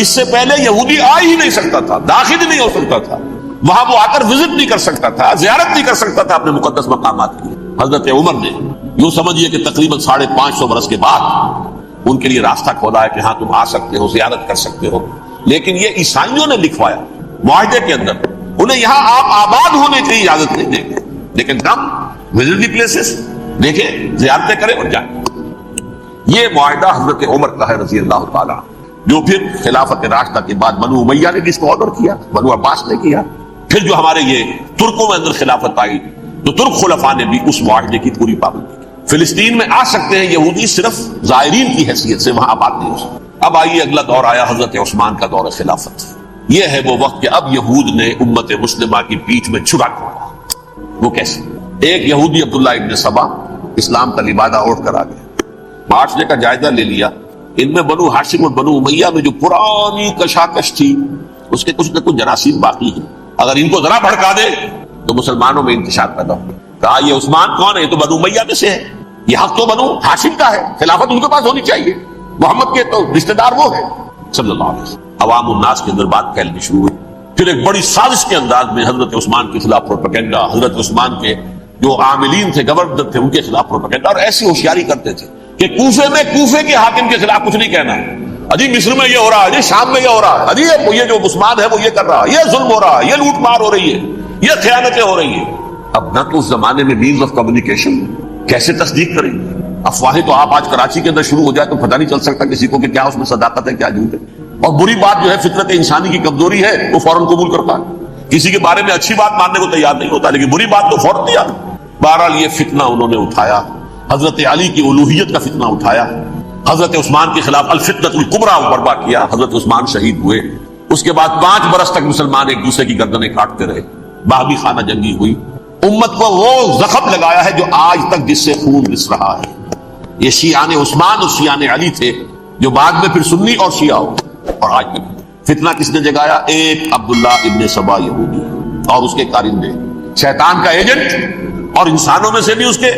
اس سے پہلے یہودی آ ہی نہیں سکتا تھا، داخل ہی نہیں ہو سکتا تھا، وہاں وہ آ کر وزٹ نہیں کر سکتا تھا، زیارت نہیں کر سکتا تھا اپنے مقدس مقامات کی۔ حضرت عمر نے یوں سمجھیے کہ تقریباً 550 برس کے بعد ان کے لیے راستہ کھولا ہے کہ ہاں تم آ سکتے ہو، زیارت کر سکتے ہو۔ لیکن یہ عیسائیوں نے لکھوایا معاہدے کے اندر، انہیں یہاں آپ آباد ہونے کی اجازت نہیں دیں گے، لیکن کم وزٹ دی پلیسز، دیکھیں زیارتیں کریں اور جائیں۔ یہ معاہدہ حضرت عمر کا ہے رضی اللہ تعالیٰ، جو پھر خلافت راشدہ کے بعد بنو امیہ نے بھی اس کو آرڈر کیا، بنو عباس نے کیا، پھر جو ہمارے یہ ترکوں میں اندر خلافت آئی تو ترک خلفاء نے بھی اس معاہدے کی پوری پابندی کی۔ فلسطین میں آ سکتے ہیں یہودی صرف زائرین کی حیثیت سے، وہاں آباد نہیں ہو سکتے۔ اب آئیے اگلا دور آیا حضرت عثمان کا دور خلافت۔ یہ ہے وہ وقت کہ اب یہود نے امت مسلمہ کی پیٹھ میں چھرا کھولا۔ وہ کیسے؟ ایک یہودی عبداللہ ابن سبا اسلام کا لبادہ اوڑھ کر آ گیا، معاشرے کا جائزہ لے لیا، ان میں بنو ہاشم اور بنو امیہ میں جو پرانی کشاکش تھی اس کے کچھ نہ کچھ جراثیم باقی ہیں، اگر ان کو ذرا بھڑکا دے تو مسلمانوں میں انتشار پیدا ہو۔ کہا یہ عثمان کون ہے؟ یہ تو بنو امیہ میں سے ہے، یہ حق تو بنو ہاشم کا ہے، خلافت ان کے پاس ہونی چاہیے، محمد کے تو رشتہ دار وہ ہے صلی اللہ علیہ وسلم۔ عوام الناس کے اندر بات پھیلنی شروع ہوئی، پھر ایک بڑی سازش کے انداز میں حضرت عثمان کے خلاف پروپیگنڈا، حضرت عثمان کے جو عاملین تھے، گورنر تھے، ان کے خلاف پروپیگنڈا، اور ایسی ہوشیاری کرتے تھے کہ کوفے میں کوفے کے حاکم کے خلاف کچھ نہیں کہنا، اجی مصر میں یہ ہو رہا ہے، اجی شام میں یہ ہو رہا ہے، اجی یہ جو عثمان ہے وہ یہ کر رہا ہے، یہ ظلم ہو رہا ہے، یہ لوٹ مار ہو رہی ہے، یہ خیانتیں ہو رہی ہیں۔ اب نہ تو اس زمانے میں مینز آف کمیونیکیشن، کیسے تصدیق کریں؟ افواہیں تو آپ آج کراچی کے اندر شروع ہو جائے تو پتہ نہیں چل سکتا کسی کو کہ کیا اس میں صداقت ہے کیا جھوٹ ہے، اور بری بات جو ہے فطرت انسانی کی کمزوری ہے وہ فوراً قبول کرتا ہے، کسی کے بارے میں اچھی بات ماننے کو تیار نہیں ہوتا لیکن بری بات تو فوراً تیار۔ بہرحال یہ فتنہ انہوں نے اٹھایا، حضرت علی کی الوہیت کا فتنہ اٹھایا، حضرت عثمان کے خلاف الفتنۃ الکبریٰ برپا کیا، حضرت عثمان شہید ہوئے۔ اس کے بعد 5 برس تک مسلمان ایک دوسرے کی گردنیں کاٹتے رہے، باہمی خانہ جنگی ہوئی، امت کو وہ زخم لگایا ہے جو آج تک جس سے خون رس رہا ہے۔ یہ شیعان عثمان اور شیعان علی تھے جو بعد میں پھر سنی اور شیعہ ہو، اور آج تک فتنہ کس نے جگایا؟ ایک عبداللہ ابن سبا یہودی اور اس کے کارندے، شیطان کا ایجنٹ، اور انسانوں میں سے بھی اس کے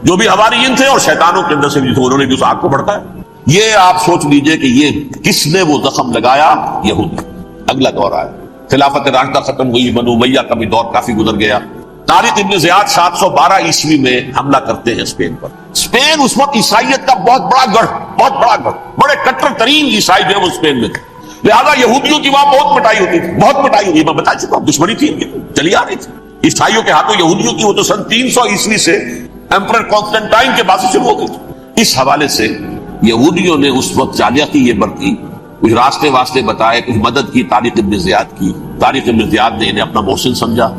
جو بھی حواریین تھے اور شیطانوں کے اندر سے بھی تھے، انہوں نے بھی اس آگ کو بھڑکایا۔ یہ آپ سوچ لیجئے کہ یہ کس نے وہ زخم لگایا؟ یہودی۔ اگلا دور آیا، خلافت راشدہ ختم ہوئی، بنو امیہ کا بھی دور کافی گزر گیا۔ طارق ابن زیاد 712 عیسوی میں حملہ کرتے ہیں اسپین پر۔ اسپین اس وقت عیسائیت کا بہت بڑا گڑھ، بڑے کٹر ترین عیسائی جو ہے وہ اسپین میں تھے، لہذا یہودیوں کی وہاں بہت پٹائی ہوتی تھی، بہت پٹائی ہوئی، میں بتا چکا ہوں، دشمنی تھی چلی آ رہی تھی عیسائیوں کے ہاتھوں یہودیوں کی، وہ تو سن 300 عیسوی سے ایمپرر کانسٹنٹائن کے بعد سے شروع ہو گئی تھی۔ اس حوالے سے یہودیوں نے اس وقت چالیاتی یہ برتی، کچھ راستے واسطے بتائے، کچھ مدد کی طارق ابن زیاد کی۔ طارق ابن زیاد نے انہیں اپنا محسن سمجھا،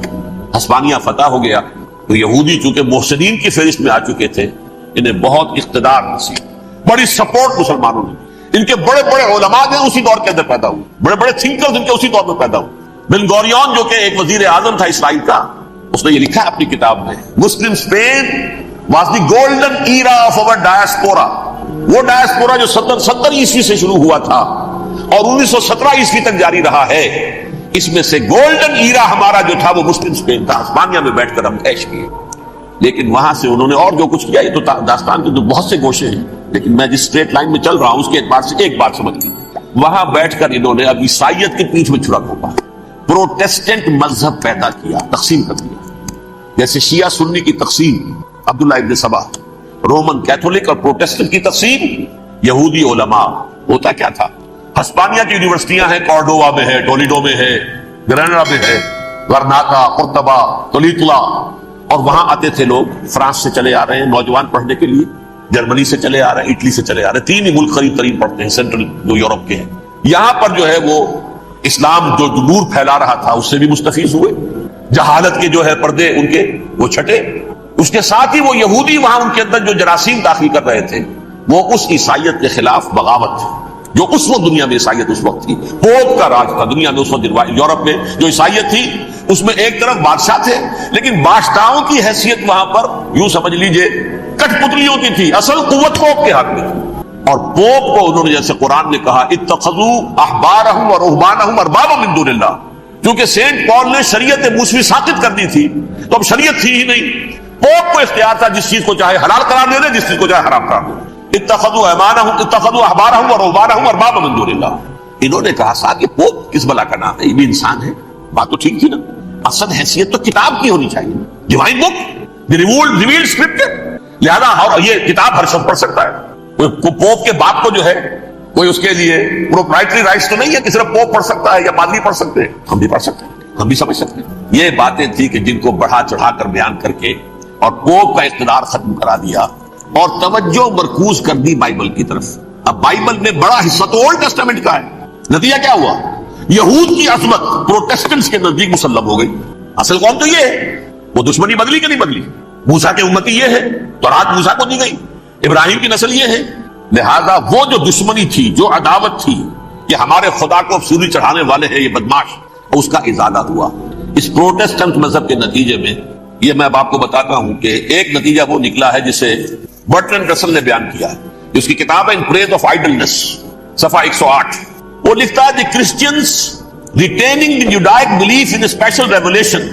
ہسپانیہ فتح ہو گیا تو یہودی چونکہ محسنین کی فہرست میں آ چکے تھے، انہیں بہت اقتدار نصیب، بڑی سپورٹ مسلمانوں نے، ان کے بڑے بڑے علماء جو اسی دور کے اندر پیدا ہوئے، بڑے بڑے تھنکرز ان کے اسی دور میں پیدا ہوئے۔ بن گوریون جو کہ ایک وزیر اعظم تھا اسرائیل کا، اس نے یہ لکھا اپنی کتاب میں، Muslim Spain was the golden era of our diaspora. وہ ڈائسپورا جو 70 عیسوی سے شروع ہوا تھا اور 1917 عیسوی تک جاری رہا ہے، اس میں سے گولڈن ایرا ہمارا جو تھا وہ مسلم اسپین تھا. ہسپانیہ میں بیٹھ کر ہم عیش کیے. لیکن وہاں سے انہوں نے اور جو کچھ کیا، یہ تو داستان کے تو بہت سے گوشے ہیں، لیکن میں جس اسٹریٹ لائن میں چل رہا ہوں اس کے اعتبار سے ایک بات سمجھ لیجیے. وہاں بیٹھ کر انہوں نے اب عیسائیت کی پیٹھ میں چھڑا گھونپا، پروٹیسٹنٹ مذہب پیدا کیا، تقسیم کر دیا. جیسے شیعہ سنی کی تقسیم عبداللہ ابن سبا، رومن کیتھولک اور پروٹیسٹنٹ کی تقسیم یہودی علماء. ہوتا کیا تھا، ہسپانیہ کی یونیورسٹیاں ہیں، کارڈووا میں ہے، ٹولیڈو میں ہے، گریناڈا میں ہے، غرناطہ، قرطبہ، تولیتلا، اور وہاں آتے تھے لوگ. فرانس سے چلے آ رہے ہیں نوجوان پڑھنے کے لیے، جرمنی سے چلے آ رہے ہیں، اٹلی سے چلے آ رہے ہیں. 3 ہی ملک قریب قریب پڑھتے ہیں سینٹرل جو یورپ کے ہیں. یہاں پر جو ہے وہ اسلام جو نور پھیلا رہا تھا اس سے بھی مستفیض ہوئے. جہالت کے جو ہے پردے ان کے وہ چھٹے. اس کے ساتھ ہی وہ یہودی وہاں ان کے اندر جو جراثیم داخل کر رہے تھے وہ اس عیسائیت کے خلاف بغاوت تھی جو اس وقت دنیا میں عیسائیت اس وقت تھی. پوپ کا راج تھا دنیا میں اس وقت. یورپ میں جو عیسائیت تھی اس میں ایک طرف بادشاہ تھے، لیکن بادشاہوں کی حیثیت وہاں پر یوں سمجھ لیجئے کٹ پتلیوں کی تھی. اصل قوت پوپ کے ہاتھ میں تھی. اور پوپ کو انہوں نے جیسے قرآن نے کہا اتخذوا احبارهم ورهبانهم اربابا من دون اللہ، کیونکہ سینٹ پال نے شریعت موسوی ساقط کر دی تھی تو اب شریعت تھی ہی نہیں. پوپ کو اختیار تھا جس چیز کو چاہے حلال قرار دے دے، جس چیز کو چاہے حرام قرار دے دے. اتخذوا احبارهم ورهبانهم اربابا من دون اللہ. انہوں نے کہا صاحب یہ پوپ کس بلا کا نام ہے، یہ بھی انسان ہے. بات تو ٹھیک تھی نا، اصل حیثیت تو کتاب کی ہونی چاہیے، ڈیوائن بک، دی ریویلڈ اسکرپچر. لہذا یہ کتاب ہر شخص پڑھ سکتا ہے. کوئی پوپ کے باپ کو جو ہے کوئی اس کے لیے پروپرائٹری رائٹس تو نہیں ہے کہ صرف پوپ پڑھ سکتا ہے یا پادری پڑھ سکتے ہیں. ہم بھی پڑھ سکتے ہیں، ہم بھی سمجھ سکتے ہیں. یہ باتیں تھی کہ جن کو بڑھا چڑھا کر بیان کر کے اور پوپ کا اقتدار ختم کرا دیا اور توجہ مرکوز کر دی بائبل کی طرف. اب بائبل میں بڑا حصہ تو اولڈ ٹیسٹامنٹ کا ہے. نتیجہ کیا ہوا، یہود کی عظمت پروٹیسٹنٹس کے نزدیک مسلم ہو گئی. اصل قوم تو یہ ہے، وہ دشمنی بدلی کہ نہیں بدلی. موسیٰ کے امتی یہ ہے، تورات موسیٰ کو دی گئی، ابراہیم کی نسل یہ ہے. لہذا وہ جو دشمنی تھی، جو عداوت تھی کہ ہمارے خدا کو سوری چڑھانے والے ہیں یہ بدماش، اس کا ازالہ ہوا. اس پروٹیسٹنٹ مذہب کے نتیجے میں یہ میں اب آپ کو بتاتا ہوں کہ ایک نتیجہ وہ نکلا ہے جسے برٹرینڈ رسل نے بیان کیا ہے. اس کی کتاب ہے ان پریز آف آئیڈلنس، صفحہ 108. وہ لکھتا ہے the Christians retaining the Judaic belief in special revelation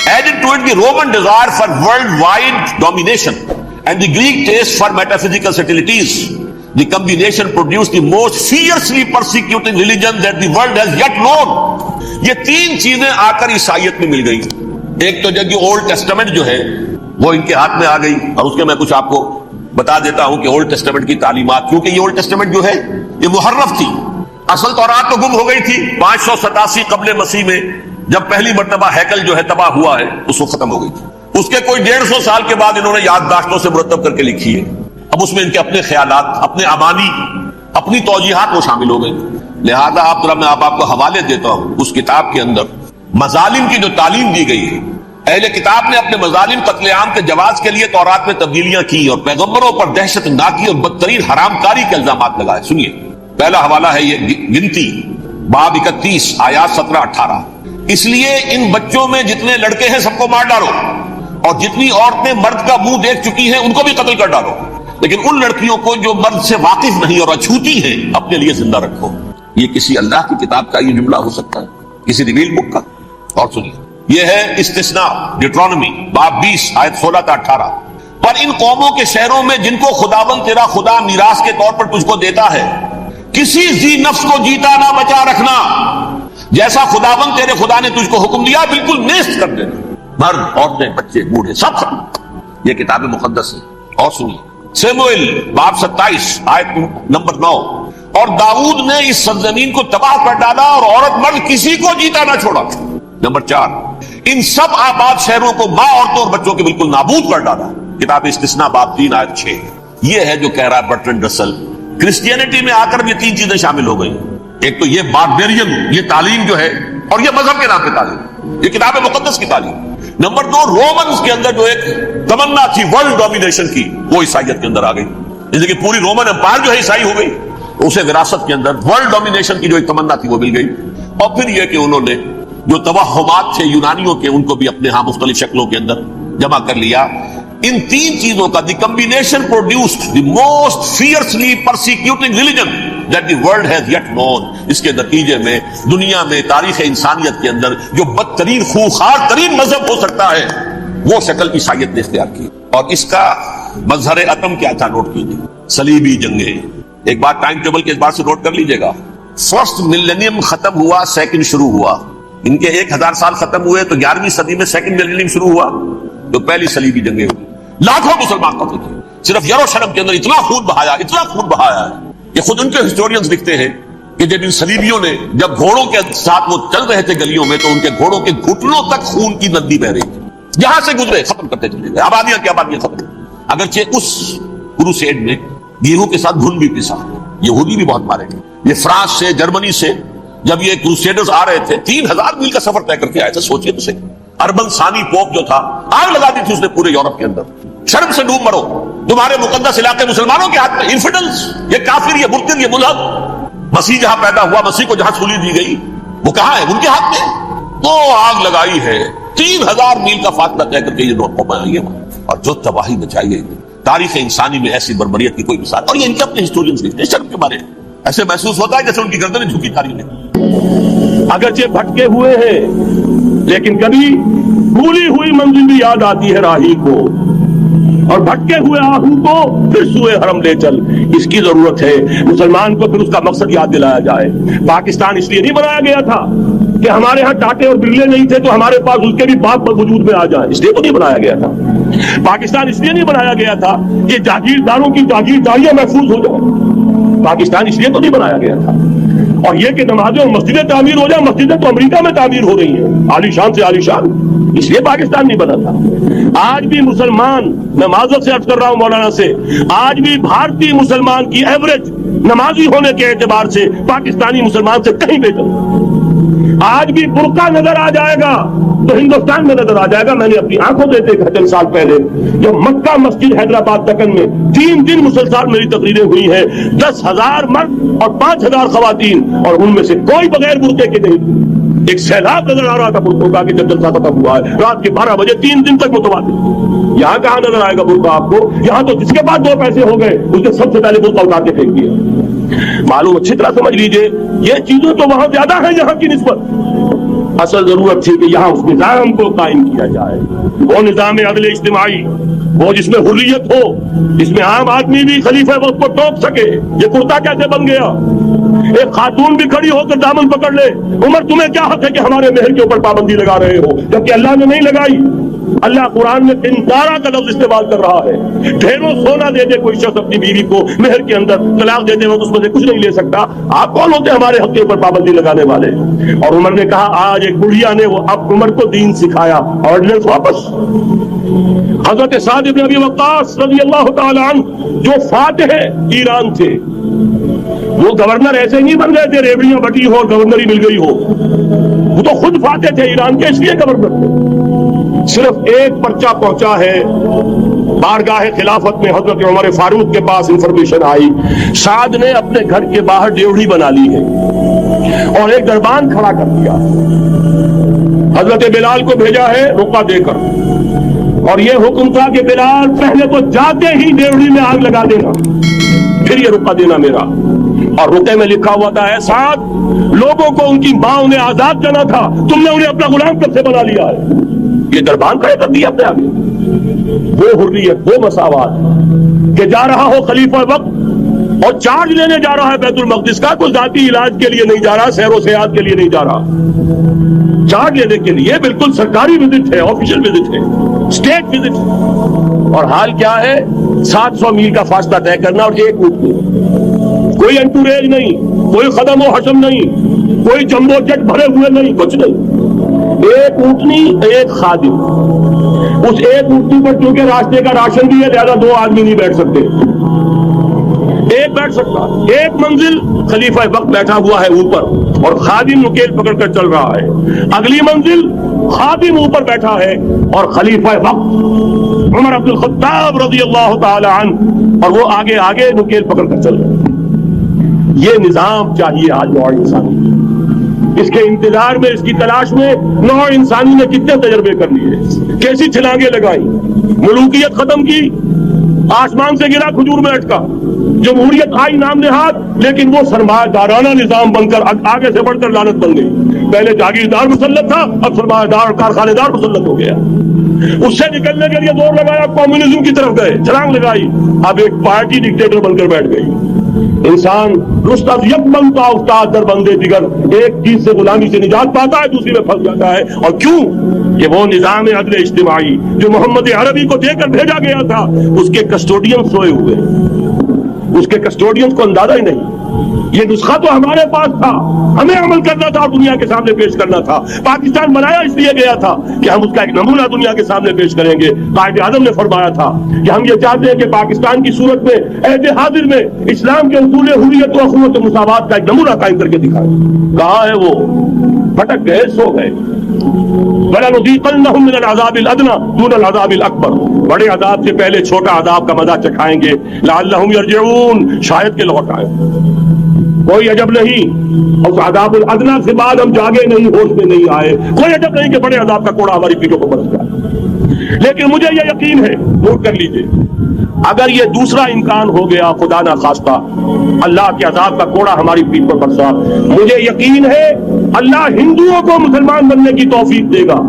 added to it the Roman desire for worldwide domination and the Greek taste for metaphysical subtleties. The combination produced the most fiercely persecuting religion that the world has yet known. یہ 3 چیزیں آ کر عیسائیت میں مل گئی. ایک تو جب یہ اولڈ ٹیسٹمنٹ جو ہے وہ ان کے ہاتھ میں آ گئی، اور اس کے میں کچھ آپ کو بتا دیتا ہوں کہ اولڈ ٹیسٹمنٹ کی تعلیمات، کیونکہ یہ اولڈ ٹیسٹمنٹ جو ہے یہ محرف تھی. اصل تورات تو گم ہو گئی تھی 587 قبل مسیح میں، جب پہلی مرتبہ ہیکل جو ہے تباہ ہوا ہے اس وقت ختم ہو گئی تھی. اس کے کوئی 150 سال کے بعد انہوں نے یادداشتوں سے مرتب کر کے لکھی ہے. اب اس میں ان کے اپنے خیالات، اپنے امانی، اپنی توجیحات وہ شامل ہو گئی. لہذا میں آپ کو حوالے دیتا ہوں اس کتاب کے اندر مظالم کی جو تعلیم دی گئی ہے. اہل کتاب نے اپنے مظالم قتل عام کے جواز کے لیے تورات میں تبدیلیاں کی اور پیغمبروں پر دہشت ناکی اور بدترین حرام کاری کے الزامات لگائے. سنیے، پہلا حوالہ ہے یہ گنتی باب 31 آیات 17-18. اس لیے ان بچوں میں جتنے لڑکے ہیں سب کو مار ڈالو، اور جتنی عورتیں مرد کا منہ دیکھ چکی ہیں ان کو بھی قتل کر ڈالو، لیکن ان لڑکیوں کو جو مرد سے واقف نہیں اور اچھوتی ہیں اپنے لیے زندہ رکھو. یہ کسی اللہ کی کتاب کا یہ جملہ ہو سکتا ہے، کسی ریویل بک کا؟ اور سنیے، یہ ہے استثناء ڈیوٹرانومی باب 20 آیت 16-18. پر ان قوموں کے شہروں میں جن کو خداوند تیرا خدا میراث کے طور پر تجھ کو دیتا ہے، کسی ذی نفس کو جیتا نہ بچا رکھنا، جیسا خداوند تیرے خدا نے تجھ کو حکم دیا بالکل نیست کر دینا. مرد، عورتیں، بچے، بوڑھے سب ختم. یہ کتاب مقدس ہے. اور سنیے، سیموئیل باب 27 آیت نمبر 9. اور داؤد نے اس سرزمین کو تباہ کر ڈالا اور عورت مرد کسی کو جیتا نہ چھوڑا. نمبر 4، ان سب آباد شہروں کو ماں، عورتوں اور بچوں کے بالکل نابود کر ڈالا. کتاب استثناء باب 3 آیت 6. یہ ہے جو کہہ رہا ہے برٹرینڈ رسل. کرسچینٹی میں آ کر یہ 3 چیزیں شامل ہو گئی. ایک تو یہ باربیرین، یہ تعلیم جو ہے، اور یہ مذہب کے نام پہ تعلیم، یہ کتاب مقدس کی تعلیم. نمبر 2، رومنز کے اندر جو ایک تمنا تھی ورلڈ ڈومینیشن کی، وہ عیسائیت کے اندر آ گئی. جیسے کہ پوری رومن امپائر جو ہے عیسائی ہو گئی، اسے وراثت کے اندر ورلڈ ڈومینیشن کی جو ایک تمنا تھی وہ مل گئی. اور پھر یہ کہ انہوں نے جو توہمات تھے یونانیوں کے ان کو بھی اپنے ہاں مختلف شکلوں کے اندر جمع کر لیا. ان تین چیزوں کا the combination produced the most fiercely persecuting religion that the world has yet known. اس کے نتیجے میں دنیا میں تاریخ انسانیت کے اندر جو بدترین خوخار ترین مذہب ہو سکتا ہے وہ شکل عیسائیت نے اختیار کی. اور اس کا مظہر عتم کیا تھا نوٹ کیجیے, صلیبی جنگیں. ایک بات ٹائم ٹیبل کے اعتبار سے نوٹ کر لیجیے گا, فرسٹ ملینیم ختم ہوا, سیکنڈ شروع ہوا. ان کے 1000 سال ختم ہوئے تو 11ویں صدی میں سیکنڈ ملینیم شروع ہوا تو پہلی صلیبی جنگیں ہوئی. لاکھوں مسلمان قتل کیے. صرف یروشلم کے اندر اتنا خون بہایا ہے کہ خود ان کے ہسٹورینز لکھتے ہیں کہ جب ان صلیبیوں نے جب گھوڑوں کے ساتھ وہ چل رہے تھے گلیوں میں تو ان کے گھوڑوں کے گھٹنوں تک خون کی ندی بہ رہی تھی. جہاں سے گزرے ختم کرتے چلے گئے, آبادیاں کی آبادیاں ختم. اگرچہ اس کروسیڈ میں گیہوں کے ساتھ گھن بھی پسا, یہودی بھی بہت مارے گئے. یہ فرانس سے جرمنی سے جب یہ کروسیڈرز آ رہے تھے 3000 میل کا سفر طے کر کے آئے تھے. سوچیے تو صحیح, اربن ثانی پوپ جو تھا آگ لگا دی تھی اس نے پورے یورپ کے اندر. شرم سے ڈوب مرو, تمہارے مقدس علاقے مسلمانوں کے ہاتھ میں, انفیڈلز, یہ کافر, یہ مرتد, یہ ملحد. مسیح جہاں پیدا ہوا, مسیح کو جہاں سولی دی گئی, وہ کہاں ہے؟ ان کے ہاتھ میں. تو آگ لگائی ہے, 3000 میل کا فاصلہ طے کر کے یہ نوٹ قوم آئی ہے, اور جو تباہی مچائی ہے تاریخ انسانی میں ایسی بربریت کی کوئی مثال. اور یہ ان کے اپنے ہسٹورینز لکھتے ہیں شرم کے بارے میں. ایسے محسوس ہوتا ہے جیسے ان کی گردنیں جھکی تاریخ میں.
اگرچہ بھٹکے ہوئے ہیں لیکن کبھی بھولی ہوئی منزل بھی یاد آتی ہے راہی کو, اور بھٹکے ہوئے آہو کو پھر سوئے حرم لے چل. اس کی ضرورت ہے مسلمان کو پھر اس کا مقصد یاد دلایا جائے. پاکستان اس لیے نہیں بنایا گیا تھا کہ ہمارے ہاں ٹاٹے اور برلے نہیں تھے تو ہمارے پاس اس کے بھی باپ وجود میں آ جائیں, اس لیے تو نہیں بنایا گیا تھا. پاکستان اس لیے نہیں بنایا گیا تھا کہ جاگیرداروں کی جاگیرداریاں محفوظ ہو جائیں. پاکستان اس لیے تو نہیں بنایا گیا تھا. اور یہ کہ نمازیں اور مسجدیں تعمیر ہو جائیں, مسجدیں تو امریکہ میں تعمیر ہو رہی ہیں عالی شان سے عالی شان, اس لیے پاکستان نہیں بنا تھا. آج بھی مسلمان, میں معذرت سے عرض کر رہا ہوں مولانا سے, آج بھی بھارتی مسلمان کی ایوریج نمازی ہونے کے اعتبار سے پاکستانی مسلمان سے کہیں بہتر. آج بھی برقع نظر آ جائے گا تو ہندوستان میں نظر آ جائے گا. میں نے اپنی آنکھوں سے دیکھا چند سال پہلے جب مکہ مسجد حیدرآباد دکن میں 3 دن مسلسل میری تقریریں ہوئی ہیں, 10,000 مرد اور 5,000 خواتین, اور ان میں سے کوئی بغیر برقعے کے نہیں. ایک سیلاب نظر آ رہا تھا برقعوں کا کہ جب جلسہ ختم ہوا ہے رات کے 12 بجے 3 دن تک متواتر. یہاں کہاں نظر آئے گا برقع آپ کو؟ یہاں تو جس کے پاس 2 پیسے ہو گئے اس نے سب سے پہلے برقع اتار کے پھینک دیا. معلوم اچھی طرح سمجھ لیجئے یہ چیزیں تو وہاں زیادہ ہیں یہاں کی نسبت. اصل ضرورت تھی کہ یہاں اس نظام کو قائم کیا جائے, وہ نظام عدل اجتماعی, وہ جس میں حریت ہو, جس میں عام آدمی بھی خلیفہ وقت کو ٹوک سکے. یہ کرتا کیسے بن گیا؟ ایک خاتون بھی کھڑی ہو کر دامن پکڑ لے, عمر تمہیں کیا حق ہے کہ ہمارے مہر کے اوپر پابندی لگا رہے ہو, جبکہ اللہ نے نہیں لگائی. اللہ قرآن میں تنتارا کا لفظ استعمال کر رہا ہے. ڈھیروں سونا دے دے کوئی شخص اپنی بیوی کو مہر کے اندر, طلاق دیتے وقت اس میں سے کچھ نہیں لے سکتا. آپ کون ہوتے ہمارے حق کے اوپر پابندی لگانے والے؟ اور عمر نے کہا, آج ایک بڑھیا نے وہ اب عمر کو دین سکھایا, آرڈیننس واپس. حضرت سعد بن ابی وقاص رضی اللہ تعالی عنہ جو فاتح ایران تھے, وہ گورنر ایسے نہیں بن گئے تھے ریوڑیاں بٹی ہو اور گورنری مل گئی ہو, وہ تو خود فاتح تھے ایران کے, اس لیے گورنر تھے. صرف ایک پرچہ پہنچا ہے بارگاہ خلافت میں, حضرت عمر فاروق کے پاس انفارمیشن آئی سعد نے اپنے گھر کے باہر ڈیوڑی بنا لی ہے اور ایک دربان کھڑا کر دیا. حضرت بلال کو بھیجا ہے رقعہ دے کر, اور یہ حکم تھا کہ بلال پہلے تو جاتے ہی ڈیوڑی میں آگ لگا دینا, پھر یہ رقعہ دینا میرا. اور رقعے میں لکھا ہوا تھا, سعد لوگوں کو ان کی ماں نے آزاد کرنا تھا, تم نے انہیں اپنا غلام کب سے بنا لیا ہے. یہ دربان کھڑے کر دیا اپنے آگے. وہ حریت, وہ مساوات کہ جا رہا ہو خلیفہ وقت اور چارج لینے جا رہا ہے بیت المقدس کا, کوئی ذاتی علاج کے لیے نہیں جا رہا, سیر و سیاحت کے لیے نہیں جا رہا, چارج لینے کے لیے بالکل سرکاری وزٹ ہے, آفیشل وزٹ ہے, اسٹیٹ وزٹ. اور حال کیا ہے, 700 میل کا فاصلہ طے کرنا اور ایک اونٹ نہیں, کوئی انٹوریج نہیں, کوئی قدم و حشم نہیں, کوئی جمبو جٹ بھرے ہوئے نہیں, کچھ نہیں. ایک اونٹنی, ایک خادم. اس ایک اونٹنی پر چونکہ راستے کا راشن بھی ہے لہذا 2 آدمی نہیں بیٹھ سکتے, ایک بیٹھ سکتا. ایک منزل خلیفہ وقت بیٹھا ہوا ہے اوپر اور خادم نکیل پکڑ کر چل رہا ہے, اگلی منزل خادم اوپر بیٹھا ہے اور خلیفہ وقت عمر عبد الخطاب رضی اللہ تعالی عنہ اور وہ آگے آگے نکیل پکڑ کر چل رہے ہیں. یہ نظام چاہیے آج نوع انسانی. اس کے انتظار میں، اس کی تلاش میں نوع انسانی نے کتنے تجربے کر لیے، کیسی چھلانگیں لگائی، ملوکیت ختم کی، آسمان سے گرا کھجور میں اٹکا، جمہوریت آئی نام نہاد، لیکن وہ سرمایہ دارانہ نظام بن کر آگے سے بڑھ کر لعنت بن گئی۔ پہلے جاگیردار مسلط تھا، اب سرمایہ دار اور کارخانے دار مسلط ہو گیا۔ اس سے نکلنے کے لیے زور لگایا، کمیونزم کی طرف گئے، چھلانگ لگائی، اب ایک پارٹی ڈکٹیٹر بن کر بیٹھ گئی۔ انسان رست از یک بنتا استاد در بندے دیگر، ایک چیز سے غلامی سے نجات پاتا ہے، دوسری میں پھنس جاتا ہے۔ اور کیوں؟ کہ وہ نظام عدل اجتماعی جو محمد عربی کو دے کر بھیجا گیا تھا، اس کے کسٹوڈین سوئے ہوئے، اس کے کسٹوڈین کو اندازہ ہی نہیں۔ یہ نسخہ تو ہمارے پاس تھا، ہمیں عمل کرنا تھا اور دنیا کے سامنے پیش کرنا تھا۔ پاکستان بنایا اس لیے گیا تھا کہ ہم اس کا ایک نمونہ دنیا کے سامنے پیش کریں گے۔ قائد اعظم نے فرمایا تھا کہ ہم یہ چاہتے ہیں کہ پاکستان کی صورت میں عہد حاضر میں اسلام کے اصول حریت و اخوت و مساوات کا ایک نمونہ قائم کر کے دکھائیں۔ کہاں ہے وہ؟ بھٹک گئے، سو گئے۔ وَلَنُذِيقَنَّهُم مِّنَ الْعَذَابِ الْأَدْنَىٰ دُونَ الْعَذَابِ الْأَكْبَرِ، بڑے عذاب سے پہلے چھوٹا عذاب کا مزہ چکھائیں گے۔ لَعَلَّهُمْ يَرْجِعُونَ، شاید کہ لوٹ آئے۔ کوئی عجب نہیں اس عذاب الادنیٰ سے بعد ہم جاگے نہیں، ہوش میں نہیں آئے، کوئی عجب نہیں کہ بڑے عذاب کا کوڑا ہماری پیٹھوں پر برس جائے۔ لیکن مجھے یہ یقین ہے، نوٹ کر لیجئے، اگر یہ دوسرا امکان ہو گیا، خدا نہ خواستہ اللہ کے عذاب کا کوڑا ہماری پیٹھ پر برسا، مجھے یقین ہے اللہ ہندوؤں کو مسلمان بننے کی توفیق دے گا،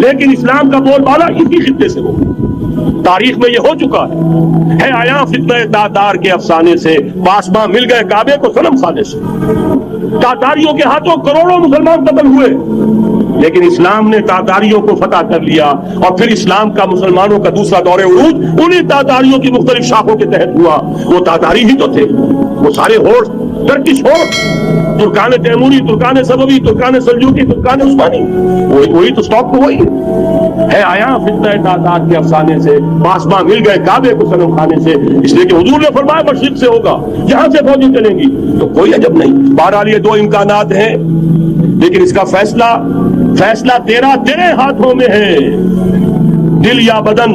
لیکن اسلام کا بول بالا اسی خطے سے ہوگا۔ تاریخ میں یہ ہو چکا ہے آیا فتنہ تاتار کے افسانے سے، پاسباں مل گئے کعبے کو صنم خانے سے۔ تاتاریوں کے ہاتھوں کروڑوں مسلمان قتل ہوئے، لیکن اسلام نے تاتاریوں کو فتح کر لیا، اور پھر اسلام کا مسلمانوں کا دوسرا دور عروج انہی تاتاریوں کی مختلف شاخوں کے تحت ہوا۔ وہ تاتاری ہی تو تھے، وہ سارے ہوش ٹرکش ہوش، ترکان تیموری، Terken سبوی، Terken Seljuqi, Terken Usmani, وہی تو اسٹاک تو وہی ہے آیا فتنہ تاتار کے افسانے سے، پاسباں مل گئے کعبے کو صنم خانے سے، اس لیے کہ حضور نے فرمایا مشرق سے ہوگا، جہاں سے فوجیں چلیں گی، تو کوئی عجب نہیں۔ بہرحال یہ دو امکانات ہیں، لیکن اس کا فیصلہ تیرے ہاتھوں میں ہے، دل یا بدن،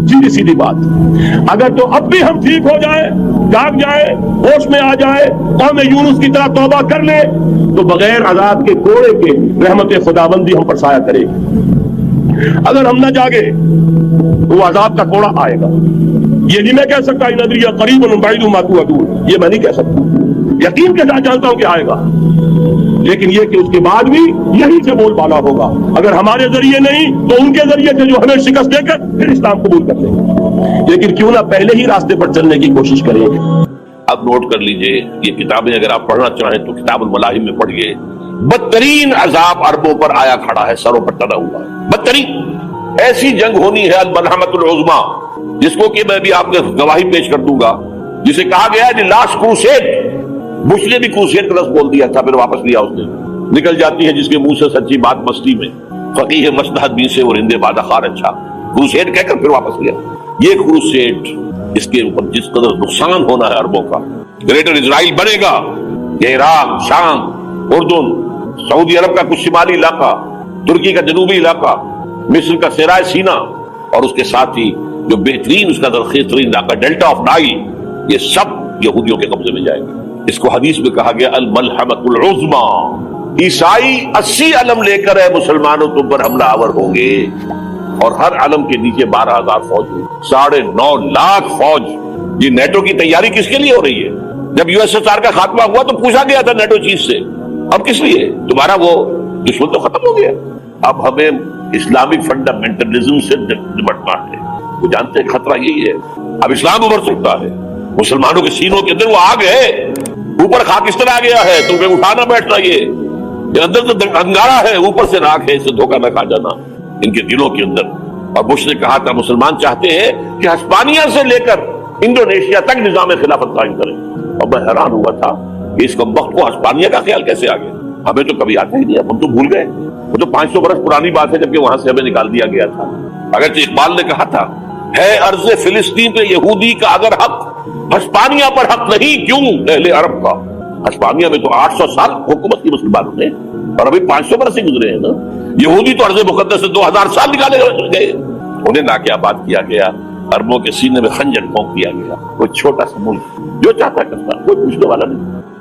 سیدھی سیدھی بات۔ اگر تو اب بھی ہم ٹھیک ہو جائیں، جاگ جائیں، ہوش میں آ جائے، قوم یونس کی طرح توبہ کر لے، تو بغیر عذاب کے کوڑے کے رحمت خداوندی ہم پر سایہ کرے گی۔ اگر ہم نہ جاگے تو وہ عذاب کا کوڑا آئے گا۔ یہ نہیں میں کہہ سکتا ان ادری قریب بعید ما توعدون، یہ میں نہیں کہہ سکتا، یقین کے ساتھ جانتا ہوں کہ آئے گا، لیکن یہ کہ اس کے بعد بھی یہی سے بول بالا ہوگا۔ اگر ہمارے ذریعے نہیں تو ان کے ذریعے سے، جو ہمیں شکست دے کر پھر اسلام قبول کر لیں گے، لیکن کیوں نہ پہلے ہی راستے پر چلنے کی کوشش کریں۔
اب نوٹ کر لیجئے، یہ کتابیں اگر آپ پڑھنا چاہیں تو کتاب الملاحم میں پڑھیے، بدترین عذاب عربوں پر آیا کھڑا ہے، سروں پر ٹنا ہوا ہے، بدترین ایسی جنگ ہونی ہے الملحمۃ العظمیٰ، جس کو کہ میں بھی آپ کو گواہی پیش کر دوں گا، جسے کہا گیا ہے لاسٹ کروسیڈ۔ بش نے بھی کروسیڈ کا لفظ بول دیا تھا، پھر واپس لیا اس نے۔ نکل جاتی ہے جس کے منہ سے سچی بات مستی میں، فقیہ مصلحت بھی سے اور ہندے بادہ خار اچھا، کروسیڈ کہہ کر پھر واپس لیا۔ یہ کروسیڈ، اس کے اوپر جس قدر نقصان ہونا ہے عربوں کا، گریٹر اسرائیل بنے گا، یہ عراق، شام، اردن، سعودی عرب کا کچھ شمالی علاقہ، ترکی کا جنوبی علاقہ، مصر کا صحرائے سینا، اور اس کے ساتھ ہی جو بہترین اس کا درخیز ترین علاقہ ڈیلٹا آف نائل، یہ سب یہودیوں کے قبضے میں جائے گا۔ اس کو حدیث میں کہا گیا الملحمۃ العظمیٰ۔ عیسائی 80 علم لے کر مسلمانوں تم پر حملہ آور ہوں گے، اور ہر علم کے نیچے 12,000 فوج ہوگی، 9.5 لاکھ فوج۔ یہ نیٹو کی تیاری کس کے لیے ہو رہی ہے؟ جب USSR کا خاتمہ ہوا تو پوچھا گیا تھا نیٹو چیف سے، اب کس لیے؟ تمہارا وہ دشمن تو ختم ہو گیا، اب ہمیں اسلامک فنڈامنٹلزم سے نمٹنا ہے۔ وہ جانتے ہیں خطرہ یہی ہے، اب اسلام ابھر سکتا ہے، مسلمانوں کے سینوں کے اندر وہ آگ ہے، اوپر خاکستر آ گیا ہے، تمہیں اٹھانا بیٹھنا، یہ اندر تو انگارہ ہے، اوپر سے راکھ ہے، اسے دھوکہ نہ کھا جانا ان کے دلوں کے اندر۔ اور بش نے کہا تھا مسلمان چاہتے ہیں کہ ہسپانیہ سے لے کر انڈونیشیا تک نظام خلافت قائم کریں، اور میں حیران ہوا تھا کہ اس وقت کو ہسپانیہ کا خیال کیسے آ گیا؟ ہمیں تو کبھی آتا ہی نہیں، ہم تو بھول گئے، وہ تو 500 برس پرانی بات ہے جبکہ وہاں سے ہمیں نکال دیا گیا تھا۔ اگرچہ اقبال نے کہا تھا ہے عرض فلسطین پہ یہودی کا اگر حق، ہسپانیہ پر حق نہیں کیوں اہل عرب کا؟ ہسپانیہ میں تو 800 سال حکومت کی مسلمانوں نے، اور ابھی 500 برس سے گزرے ہیں نا۔ یہودی تو عرض مقدس سے 2000 سال نکالے گئے، انہیں نہ کیا بات کیا گیا، عربوں کے سینے میں خنجر پھونک دیا گیا۔ کوئی چھوٹا سا ملک جو چاہتا کرتا، کوئی پوچھنے والا نہیں۔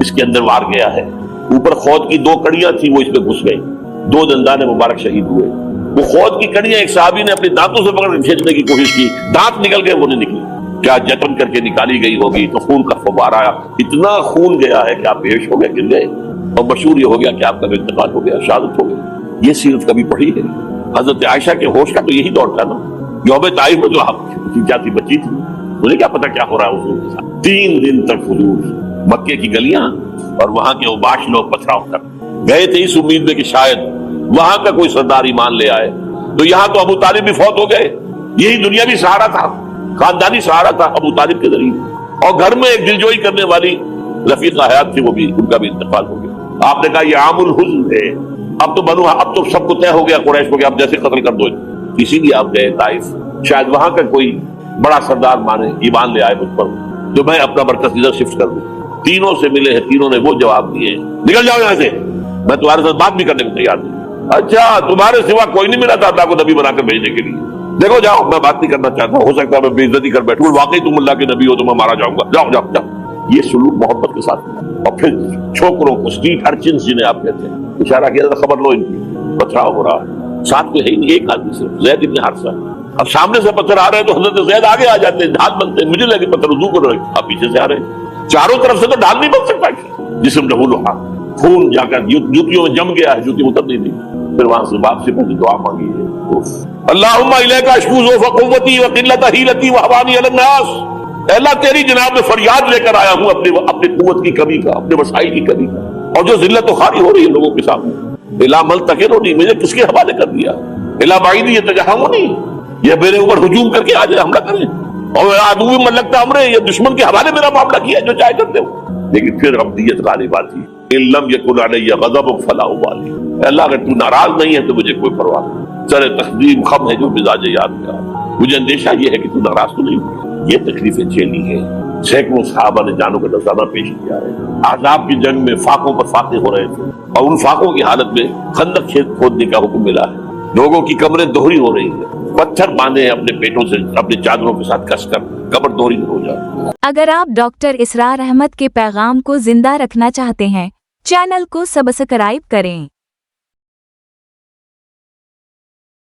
اس کے اندر وار گیا ہے. اوپر خود کی 2 کڑیاں تھی، وہ اس میں گھس گئی. 2 دندان مبارک شہید ہوئے. وہ خود کی کڑیاں ایک صحابی نے اپنے دانتوں سے پکڑ کے کھینچنے کی کوشش کی، دانت نکل گئے، وہ نہیں نکلی. کیا جتن کر کے نکالی گئی ہوگی تو خون کا فوارہ، اتنا خون گیا ہے کہ آپ بے ہوش ہو گئے، گر گئے، اور مشہور یہ ہو گیا کہ آپ کا انتقال ہو گیا، شہادت ہو گئی. یہ سیرت کبھی پڑھی ہے؟ حضرت عائشہ کے ہوش کا تو یہی دور تھا نا. یوم طائف میں جو آپ کی کیا تھی، بچی تھی، مجھے کیا پتا کیا ہو رہا ہے حضور کے ساتھ. 3 دن تک حضور مکے کی گلیاں اور وہاں کے اوباش لوگ پتھراؤ کر گئے تھے اس امید میں کہ شاید وہاں کا کوئی سردار ایمان لے آئے. تو یہاں تو ابو طالب بھی فوت ہو گئے. یہی دنیاوی سہارا تھا، خاندانی سہارا تھا ابو طالب کے ذریعے. اور گھر میں ایک دلجوئی کرنے والی رفیقہ حیات تھی، وہ بھی، ان کا بھی انتقال ہو گیا. آپ نے کہا یہ عام الحزن ہے، اب تو سب کو طے ہو گیا قریش کو کہ اب جیسے قتل کر دو. اسی لیے آپ گئے طائف، شاید وہاں کا کوئی بڑا سردار مانے، ایمان لے آئے مجھ پر، جو میں اپنا مرکز ادھر شفٹ کر دوں. تینوں سے ملے ہیں، تینوں نے وہ جواب دیے، نکل جاؤ یہاں سے، میں تمہارے ساتھ بات بھی کرنے کو تیار نہیں. اچھا، تمہارے سوا کوئی نہیں ملا تھا اللہ کو نبی بنا کر بھیجنے کے لیے؟ دیکھو جاؤ، میں بات نہیں کرنا چاہتا، ہو سکتا ہے میں بے عزتی کر بیٹھوں، واقعی تم اللہ کے نبی ہو تو میں مارا جاؤں گا، جاؤ جاؤ جاؤ. یہ سلوک محبت کے ساتھ. اور پھر چھوکروں کو، اسٹریٹ ارچنز جنہیں آپ کہتے ہیں، اشارہ کیا تھا، خبر لو ان کی پتھراؤ ہو رہا ہے. ساتھ کوئی ہے ہی نہیں، ایک آدمی صرف، زید ابن حارثہ. اب سامنے سے پتھر آ رہے ہیں تو حضرت زید آگے آ جاتے ہیں، ڈھال بنتے ہیں. مجھے لگے پتھر وضو کر رہے ہیں، آپ پیچھے سے آ رہے ہیں. چاروں طرف سے تو ڈھال نہیں بن سکتا، جسم لہو لہا، خون جا کر جوتیوں میں جم گیا ہے، جوتی اتر نہیں دی. پھر وہاں سے واپسی پہلے دعا مانگی ہے، اللہم الیک اشکو ضعف قوتی وقلۃ حیلتی وہوانی علی الناس. اے اللہ تیری جناب میں فریاد لے کر آیا ہوں اپنے قوت کی کمی کا، اپنے وسائل کی کمی کا، اور جو ذلت و خواری ہو رہی ہے لوگوں کے سامنے. الا ملتقنونی، مجھے کس کے حوالے کر دیا؟ الا بعیدی یتجہمونی، یہ میرے اوپر ہجوم کر کے آ جائے، حملہ کریں. اور عدو ملکتا امرے، یہ دشمن کے حوالے میرا معاملہ کیا جو چاہے کرتے ہو. لیکن پھر ابدیت غالب آتی. ان لم یکن علی غضب فلا ابالی، اللہ اگر تو ناراض نہیں ہے تو مجھے کوئی پرواہ نہیں. سر تقدیم خم ہے جو مزاج یاد کا، مجھے اندیشہ یہ ہے کہ تو ناراض تو نہیں ہو. یہ تکلیفیں جھیلی ہیں. سینکڑوں صحابہ نے جانوں کا نذرانہ پیش کیا ہے. احزاب کی جنگ میں فاقوں پر فاقے ہو رہے تھے، اور ان فاقوں کی حالت میں خندق کھودنے کا حکم ملا ہے. لوگوں کی کمریں دوہری ہو رہی ہیں، پتھر باندھے ہیں اپنے پیٹوں سے، اپنے چادروں کے ساتھ کس کر کمر دوہری ہو جائے.
اگر آپ ڈاکٹر اسرار احمد کے پیغام کو زندہ رکھنا چاہتے ہیں، چینل کو سبسکرائب کریں.